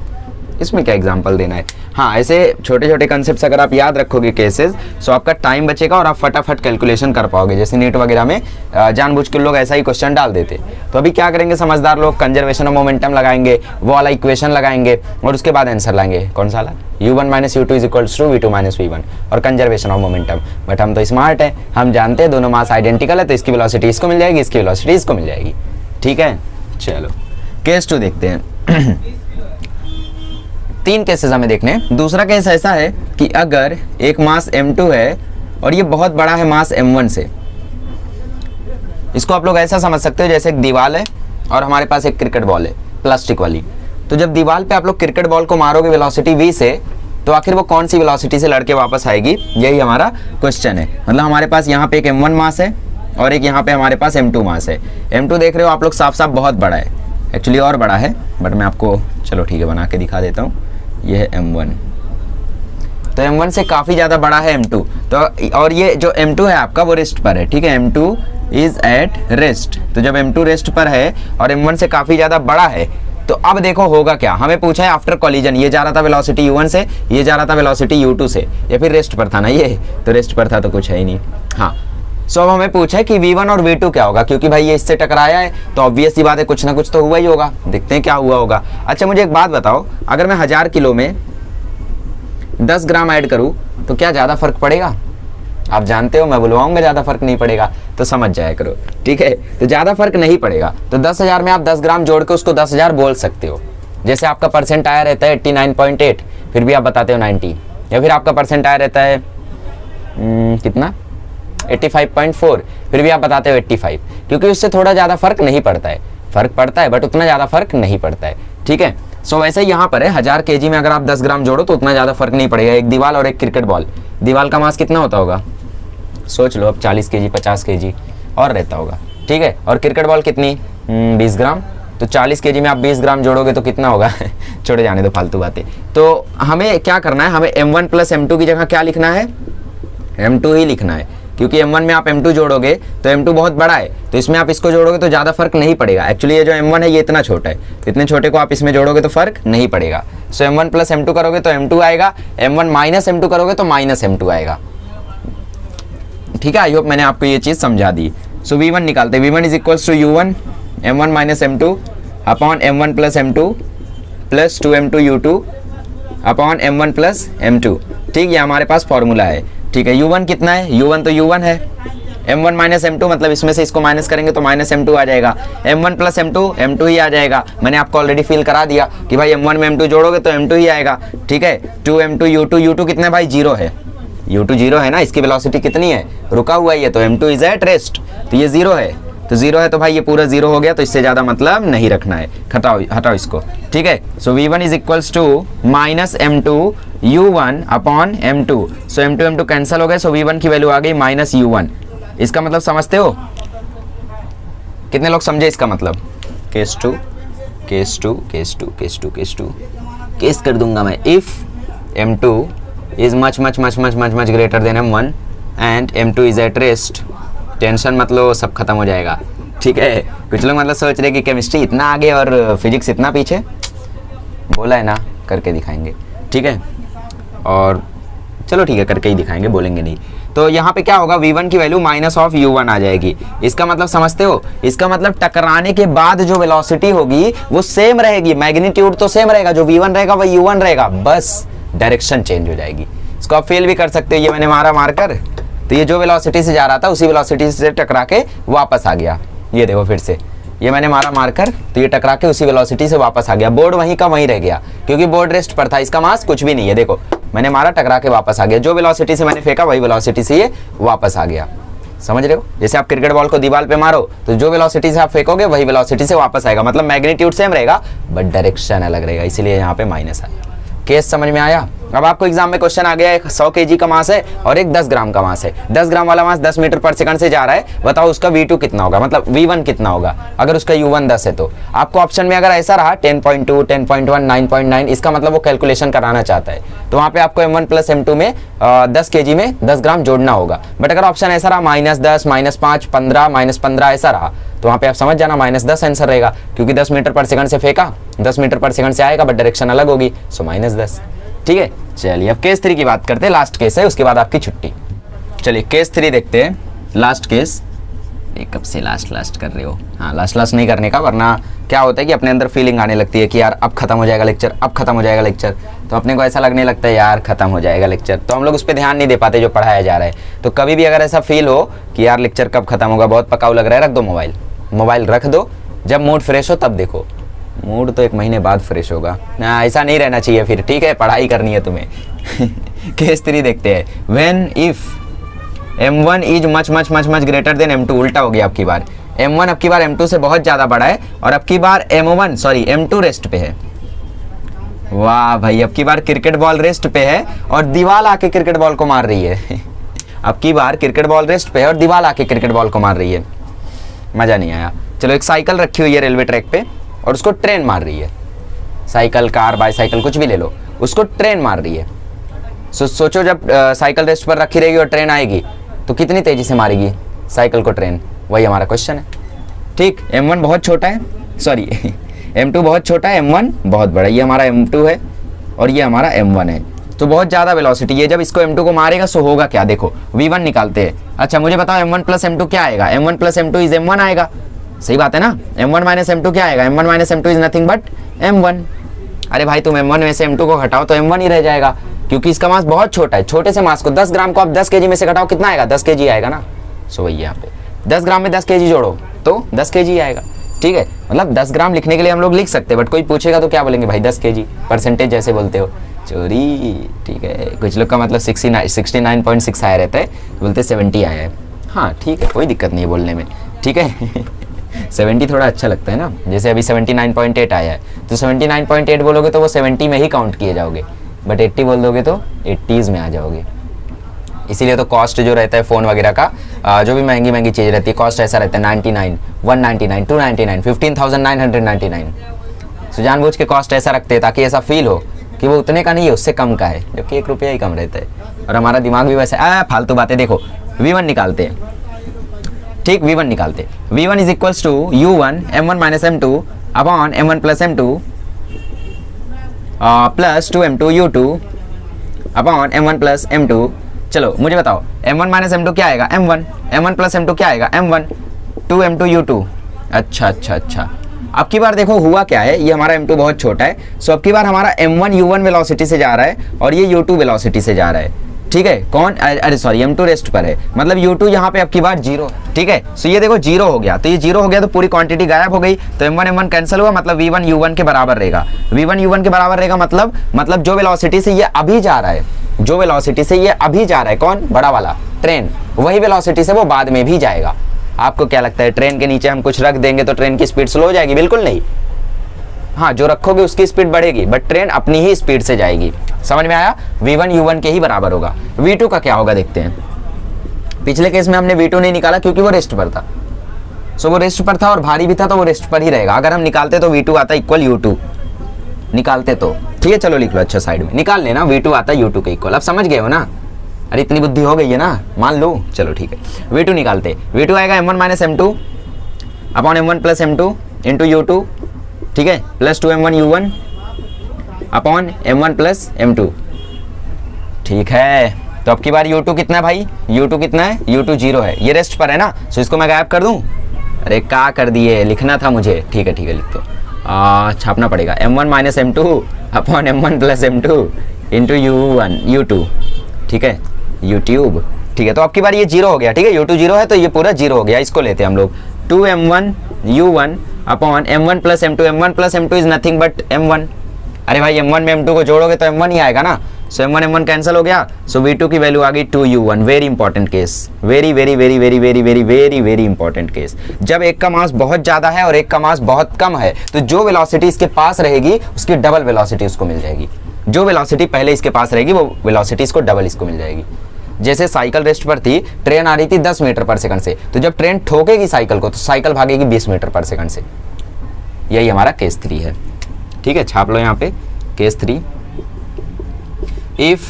इसमें क्या एग्जांपल देना है? हाँ, ऐसे छोटे छोटे कंसेप्ट्स अगर आप याद रखोगे केसेस, सो आपका टाइम बचेगा और आप फटाफट कैलकुलेशन कर पाओगे। जैसे नीट वगैरह में जानबूझ के लोग ऐसा ही क्वेश्चन डाल देते। तो अभी क्या करेंगे समझदार लोग? कंजर्वेशन ऑफ मोमेंटम लगाएंगे, वो वाला इक्वेशन लगाएंगे और उसके बाद आंसर लाएंगे। कौन सा वाला? u1 - u2 = v2 - v1 और कंजर्वेशन ऑफ मोमेंटम। बट हम तो स्मार्ट है, हम जानते हैं दोनों मास आइडेंटिकल है तो इसकी वेलोसिटी इसको मिल जाएगी, इसकी वेलोसिटी इसको मिल जाएगी। ठीक है, चलो केस 2 देखते हैं। 3 केसेस हमें देखने हैं। दूसरा केस ऐसा है कि अगर एक मास m2 है और ये बहुत बड़ा है मास m1 से। इसको आप लोग ऐसा समझ सकते हो जैसे एक दीवार है और हमारे पास एक क्रिकेट बॉल है प्लास्टिक वाली। तो जब दीवार पे आप लोग क्रिकेट बॉल को मारोगे वेलोसिटी v से, तो आखिर वो कौन सी वेलोसिटी से लड़के वापस आएगी, यही हमारा क्वेश्चन है। मतलब हमारे पास यहाँ पे एक m1 मास है और एक यहाँ पे हमारे पास m2 मास है। m2 देख रहे हो आप लोग साफ साफ बहुत बड़ा है, एक्चुअली और बड़ा है, बट मैं आपको चलो ठीक है बना के दिखा देता हूँ। ये है m1, तो m1 से काफ़ी ज़्यादा बड़ा है m2। तो और ये जो m2 है आपका वो रेस्ट पर है। ठीक है, m2 इज एट रेस्ट। तो जब m2 रेस्ट पर है और m1 से काफ़ी ज़्यादा बड़ा है, तो अब देखो होगा क्या। हमें पूछा है आफ्टर कोलिजन, ये जा रहा था वेलोसिटी u1 से, ये जा रहा था वेलोसिटी u2 से, या फिर रेस्ट पर था ना, ये तो रेस्ट पर था तो कुछ है ही नहीं। हाँ, सो अब हमें पूछा है कि v1 और v2 क्या होगा, क्योंकि भाई ये इससे टकराया है तो ऑब्वियस सी बात है कुछ ना कुछ तो हुआ ही होगा। देखते हैं क्या हुआ होगा। अच्छा मुझे एक बात बताओ, अगर मैं 1000 किलो में 10 ग्राम ऐड करूं तो क्या ज़्यादा फर्क पड़ेगा? आप जानते हो मैं बुलवाऊंगा ज़्यादा फर्क नहीं पड़ेगा, तो समझ जाया करो। ठीक है, तो ज़्यादा फर्क नहीं पड़ेगा। तो 10,000 में आप 10 ग्राम जोड़ के उसको 10,000 बोल सकते हो। जैसे आपका परसेंट आया रहता है 89.8, फिर भी आप बताते हो 90, या फिर आपका परसेंट आया रहता है कितना 85.4, फिर भी आप बताते हो 85, क्योंकि उससे थोड़ा ज़्यादा फर्क नहीं पड़ता है। फर्क पड़ता है बट उतना ज़्यादा फर्क नहीं पड़ता है। ठीक है, सो वैसे यहाँ पर है 1000 kg में अगर आप 10 ग्राम जोड़ो तो उतना ज़्यादा फर्क नहीं पड़ेगा। एक दीवार और एक क्रिकेट बॉल, दीवार का मास कितना होता होगा सोच लो अब, 40 kg 50 kg और रहता होगा। ठीक है, और क्रिकेट बॉल कितनी 20 ग्राम, तो 40 kg में आप 20 ग्राम जोड़ोगे तो कितना होगा छोड़े जाने दो फालतू बातें। तो हमें क्या करना है, हमें m1 + m2 की जगह क्या लिखना है, m2 ही लिखना है, क्योंकि m1 में आप m2 जोड़ोगे तो m2 बहुत बड़ा है, तो इसमें आप इसको जोड़ोगे तो ज़्यादा फर्क नहीं पड़ेगा। एक्चुअली ये जो m1 है ये इतना छोटा है, तो इतने छोटे को आप इसमें जोड़ोगे तो फर्क नहीं पड़ेगा। सो m1 + m2 करोगे तो m2 आएगा, m1 - m2 करोगे तो -m2 आएगा। ठीक है, आई होप मैंने आपको ये चीज़ समझा दी। सो v1 निकालते हैं, v1 = u1 m1 - m2 upon m1 + m2 plus 2m2 u2 upon m1 + m2। ठीक, ये हमारे पास फॉर्मूला है। ठीक है, u1 कितना है, u1 तो u1 है, m1 - m2 मतलब इसमें से इसको माइनस करेंगे तो -m2 आ जाएगा, m1 + m2 m2 ही आ जाएगा। मैंने आपको ऑलरेडी फील करा दिया कि भाई m1 में m2 जोड़ोगे तो m2 ही आएगा। ठीक है, 2m2 u2 कितना है भाई 0 है, u2 0 है ना, इसकी वेलोसिटी कितनी है, रुका हुआ है ये, तो m2 इज एट रेस्ट, तो ये 0 है, तो 0 है तो भाई ये पूरा 0 हो गया, तो इससे ज़्यादा मतलब नहीं रखना है, हटाओ इसको। ठीक है, सो v1 = -m2 u1 upon m2। सो m2 कैंसिल हो गए, सो v1 की वैल्यू आ गई -u1। इसका मतलब समझते हो, कितने लोग समझे इसका मतलब? केस टू केस कर दूंगा मैं। If m2 is much greater than m1 and m2 is at rest, tension मत लो, सब खत्म हो जाएगा, ठीक है। कुछ लोग मतलब सोच रहे कि केमिस्ट्री इतना आगे और फिजिक्स इतना पीछे, बोला है ना करके दिखाएंगे, ठीक है। और चलो ठीक है, करके ही दिखाएंगे, बोलेंगे नहीं। तो यहाँ पे क्या होगा, v1 की वैल्यू माइनस ऑफ u1 आ जाएगी। इसका मतलब समझते हो, इसका मतलब टकराने के बाद जो वेलोसिटी होगी वो सेम रहेगी, मैग्नीट्यूड तो सेम रहेगा, जो v1 रहेगा वही u1 रहेगा, बस डायरेक्शन चेंज हो जाएगी। इसको आप फेल भी कर सकते हो। ये मैंने मारा मार्कर, तो ये जो वेलोसिटी से जा रहा था उसी वेलोसिटी से टकरा के वापस आ गया। ये देखो फिर से, ये मैंने मारा मार्कर, तो ये टकरा के उसी वेलोसिटी से वापस आ गया। बोर्ड वहीं का वहीं रह गया, क्योंकि बोर्ड रेस्ट पर था, इसका मास कुछ भी नहीं है। देखो मैंने मारा, टकरा के वापस आ गया, जो वेलोसिटी से मैंने फेंका वही वेलोसिटी से ये वापस आ गया। समझ रहे हो, जैसे आप क्रिकेट बॉल को दीवार पे मारो तो जो वेलोसिटी से आप फेंकोगे वही वेलोसिटी से वापस आएगा, मतलब मैग्नीट्यूड सेम रहेगा बट डायरेक्शन अलग रहेगा, इसीलिए यहाँ पे माइनस आया। केस समझ में आया। अब आपको एग्जाम में क्वेश्चन आ गया, एक 100 kg का मास है और एक 10 ग्राम का मास है। 10 ग्राम वाला मास 10 मीटर पर सेकंड से जा रहा है, बताओ उसका v2 कितना होगा, मतलब v1 कितना होगा अगर उसका u1 10 है। तो आपको ऑप्शन में अगर ऐसा रहा 10.2, 10.1, 9.9, इसका मतलब वो कैलकुलेशन कराना चाहता है, तो वहाँ पे आपको m1 प्लस m2 में 10 kg में 10 ग्राम जोड़ना होगा। बट अगर ऑप्शन ऐसा रहा -10, -5, 15, -15 ऐसा रहा, तो वहाँ पे आप समझ जाना -10 आंसर रहेगा, क्योंकि 10 मीटर पर सेकंड से फेंका, 10 मीटर पर सेकंड से आएगा बट डायरेक्शन अलग होगी, सो -10, ठीक है। चलिए अब केस 3 की बात करते हैं, लास्ट केस है, उसके बाद आपकी छुट्टी। चलिए केस 3 देखते हैं, लास्ट केस। कब से लास्ट कर रहे हो, हाँ लास्ट नहीं करने का, वरना क्या होता है कि अपने अंदर फीलिंग आने लगती है कि यार अब खत्म हो जाएगा लेक्चर, अब खत्म हो जाएगा लेक्चर, तो अपने को ऐसा लगने लगता है यार खत्म हो जाएगा लेक्चर, तो हम लोग उस पर ध्यान नहीं दे पाते जो पढ़ाया जा रहा है। तो कभी भी अगर ऐसा फील हो कि यार लेक्चर कब खत्म होगा, बहुत पकाऊ लग रहा है, रख दो मोबाइल रख दो, जब मूड फ्रेश हो तब देखो। मूड तो 1 महीने बाद फ्रेश होगा ना, ऐसा नहीं रहना चाहिए फिर, ठीक है, पढ़ाई करनी है तुम्हें। केस 3 देखते हैं, when if m1 is much greater than m2, उल्टा हो गया आपकी बार, m1 अब की बार m2 से बहुत ज्यादा बड़ा है और अब की बार m2 रेस्ट पे है। वाह भाई, अब की बार क्रिकेट बॉल रेस्ट पे है और दीवार आके क्रिकेट बॉल को मार रही है। अब की बार क्रिकेट बॉल रेस्ट पे है और दीवार आके क्रिकेट बॉल को मार रही है, मजा नहीं आया। चलो एक साइकिल रखी हुई है रेलवे ट्रैक पे और उसको ट्रेन मार रही है, साइकिल, कार, बाईसाइकिल कुछ भी ले लो, उसको ट्रेन मार रही है। सोचो जब साइकिल रेस्ट पर रखी रहेगी और ट्रेन आएगी तो कितनी तेजी से मारेगी साइकिल को ट्रेन, वही हमारा क्वेश्चन है, ठीक। m1 बहुत छोटा है, सॉरी m2 बहुत छोटा है, m1 बहुत बड़ा, ये हमारा m2 है और ये हमारा m1 है, तो बहुत ज़्यादा वेलोसिटी। ये जब इसको m2 को मारेगा सो होगा क्या, देखो v1 निकालते हैं। अच्छा मुझे बताओ m1 प्लस m2 क्या आएगा, m1 plus m2 is m1 आएगा, सही बात है ना। m1 माइनस m2 क्या आएगा, m1 minus m2 is nothing but m1। अरे भाई तुम m1 में से m2 को घटाओ तो m1 ही रह जाएगा, क्योंकि इसका मास बहुत छोटा है। छोटे से मास को 10 ग्राम को आप 10 kg में से घटाओ, कितना आएगा, 10 kg आएगा ना। सो वही यहाँ पे 10 ग्राम में 10 kg जोड़ो तो 10 kg आएगा, ठीक है। मतलब 10 ग्राम लिखने के लिए हम लोग लिख सकते हैं, बट कोई पूछेगा तो क्या बोलेंगे भाई 10 kg, परसेंटेज जैसे बोलते हो, चोरी, ठीक है। कुछ लोग का मतलब 69.6 आया रहता है, बोलते 70 आया है, हाँ ठीक है, कोई दिक्कत नहीं है बोलने में, ठीक है। 70 थोड़ा अच्छा लगता है ना, जैसे अभी 79.8 आया है, तो 79.8 बोलोगे तो वो 70 में ही काउंट किए जाओगे, बट 80 बोल दोगे तो 80s में आ जाओगे। इसीलिए तो कॉस्ट जो रहता है फ़ोन वगैरह का, जो भी महंगी चीज़ रहती है, कॉस्ट ऐसा रहता है 99, 199, 299, 15,999। सो जानबूझ के कॉस्ट ऐसा रखते हैं ताकि ऐसा फील हो कि वो उतने का नहीं है, उससे कम का है, जबकि 1 रुपया ही कम रहता है। और हमारा दिमाग भी वैसे फालतू बातें। देखो v1 निकालते हैं, ठीक, v1 निकालते, v1 is equals to u1 m1 minus m2 upon m1 plus m2 plus 2m2 u2 upon m1 plus m2। चलो मुझे बताओ m1 माइनस m2 क्या आएगा, m1, m1 प्लस m2 क्या आएगा, m1, 2m2 u2। अच्छा, अब की बार देखो हुआ क्या है, ये हमारा m2 बहुत छोटा है, सो अब की बार हमारा m1 u1 वेलोसिटी से जा रहा है और ये u2 वेलोसिटी से जा रहा है, ठीक है। कौन, अरे सॉरी m2 रेस्ट पर है, मतलब u2 यहाँ पे अब की बार 0, ठीक है। सो ये देखो 0 हो गया, तो ये 0 हो गया तो पूरी क्वांटिटी गायब हो गई, तो m1 कैंसिल हुआ, मतलब v1 u1 के बराबर रहेगा, v1 u1 के बराबर रहेगा, मतलब जो वेलोसिटी से ये अभी जा रहा है, जो वेलोसिटी से ये अभी जा रहा है, कौन, बड़ा वाला ट्रेन, वही वेलोसिटी से वो बाद में भी जाएगा। आपको क्या लगता है ट्रेन के नीचे हम कुछ रख देंगे तो ट्रेन की स्पीड स्लो हो जाएगी, बिल्कुल नहीं, हाँ जो रखोगे उसकी स्पीड बढ़ेगी, बट ट्रेन अपनी ही स्पीड से जाएगी। समझ में आया, v1 u1 के ही बराबर होगा। v2 का क्या होगा देखते हैं। पिछले केस में हमने v2 नहीं निकाला क्योंकि वो रेस्ट पर था, सो वो रेस्ट पर था और भारी भी था तो वो रेस्ट पर ही रहेगा। अगर हम निकालते तो v2 आता इक्वल u2, निकालते तो, ठीक है। चलो लिख लो, अच्छा साइड में निकाल लेना, v2 आता u2 के इक्वल। अब समझ गए हो ना, अरे इतनी बुद्धि हो गई है ना, मान लो। चलो ठीक है, V2 निकालते। V2 आएगा M1 minus M2 upon M1 plus M2 into U2, ठीक है, plus 2M1 U1 upon M1 plus M2, ठीक है। तो अब की बार U2 कितना है भाई, U2 कितना है, U2 0 है, ये रेस्ट पर है ना, सो इसको मैं गायब कर दूं। अरे क्या कर दिए, लिखना था मुझे, ठीक है लिख दो, छापना पड़ेगा। M1 minus M2 upon M1 plus M2 into U2, ठीक है, यूट्यूब, ठीक है। तो अब की बार ये 0 हो गया, ठीक है, U2 0 है तो ये पूरा 0 हो गया। इसको लेते हैं हम लोग 2M1 U1 upon M1 plus M2, M1 plus M2 is nothing but M1। अरे भाई M1 में M2 को जोड़ोगे तो M1 ही आएगा ना, सो M1 M1 कैंसिल हो गया, सो V2 की वैल्यू आ गई 2U1। Very important case, very very very very very very very very important case. जब एक का मास बहुत ज्यादा है और एक का मास बहुत कम है तो जो वेलोसिटी इसके पास रहेगी उसकी डबल वेलोसिटी उसको मिल जाएगी। जो वेलोसिटी पहले इसके पास रहेगी वो वेलोसिटी इसको डबल इसको मिल जाएगी। जैसे साइकिल रेस्ट पर थी, ट्रेन आ रही थी 10 मीटर पर सेकंड से, तो जब ट्रेन ठोकेगी साइकिल को तो साइकिल भागेगी 20 मीटर पर सेकंड से। यही हमारा केस 3 है, ठीक है, छाप लो यहाँ पे case 3। If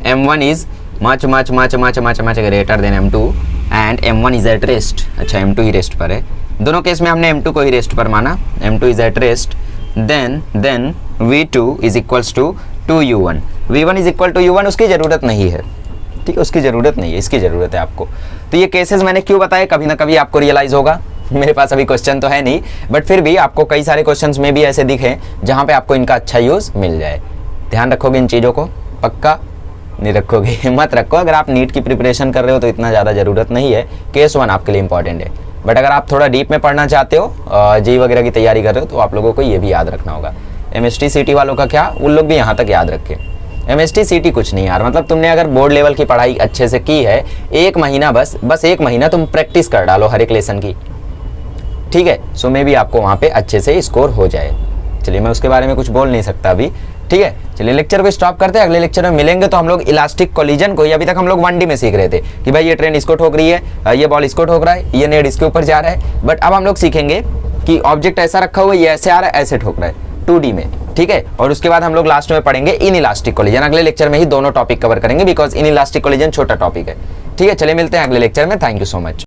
M1 is much much much much much much greater than M2 and M1 is at rest, अच्छा M2 ही रेस्ट पर है, दोनों केस में हमने M2 को ही रेस्ट पर माना, M2 is at rest, then V2 is equals to 2U1। V1 is equal to U1 उसकी ज़रूरत नहीं है, ठीक है, उसकी ज़रूरत नहीं है, इसकी ज़रूरत है आपको। तो ये केसेस मैंने क्यों बताए, कभी ना कभी आपको रियलाइज़ होगा। मेरे पास अभी क्वेश्चन तो है नहीं, बट फिर भी आपको कई सारे क्वेश्चंस में भी ऐसे दिखे जहाँ पे आपको इनका अच्छा यूज़ मिल जाए। ध्यान रखोगे इन चीज़ों को, पक्का नहीं रखोगे मत रखो। अगर आप नीट की प्रिपरेशन कर रहे हो तो इतना ज़्यादा ज़रूरत नहीं है, केस 1 आपके लिए इंपॉर्टेंट है, बट अगर आप थोड़ा डीप में पढ़ना चाहते हो, जेईई वगैरह की तैयारी कर रहे हो, तो आप लोगों को ये भी याद रखना होगा। MST CT वालों का क्या, उन लोग भी यहाँ तक याद रखें। MST CT कुछ नहीं यार, मतलब तुमने अगर बोर्ड लेवल की पढ़ाई अच्छे से की है, एक महीना बस एक महीना तुम प्रैक्टिस कर डालो हर एक लेसन की, ठीक है, सो मे भी आपको वहाँ पे अच्छे से स्कोर हो जाए। चलिए मैं उसके बारे में कुछ बोल नहीं सकता अभी, ठीक है। चलिए लेक्चर को स्टॉप करते हैं, अगले लेक्चर में मिलेंगे। तो हम लोग इलास्टिक कोलिजन को, अभी तक हम लोग 1D में सीख रहे थे कि भाई ये ट्रेन इसको ठोक रही है, ये बॉल इसको ठोक रहा है, ये नेट इसके ऊपर जा रहा है, बट अब हम लोग सीखेंगे कि ऑब्जेक्ट ऐसा रखा हुआ है, ये ऐसे आ रहा है, ऐसे ठोक रहा है 2D में, ठीक है। और उसके बाद हम लोग लास्ट में पढ़ेंगे इन इलास्टिक कोलिजन। अगले लेक्चर में ही दोनों टॉपिक कवर करेंगे बिकॉज इन इलास्टिक कोलिजन छोटा टॉपिक है, ठीक है। चलिए मिलते हैं अगले लेक्चर में, थैंक यू सो मच।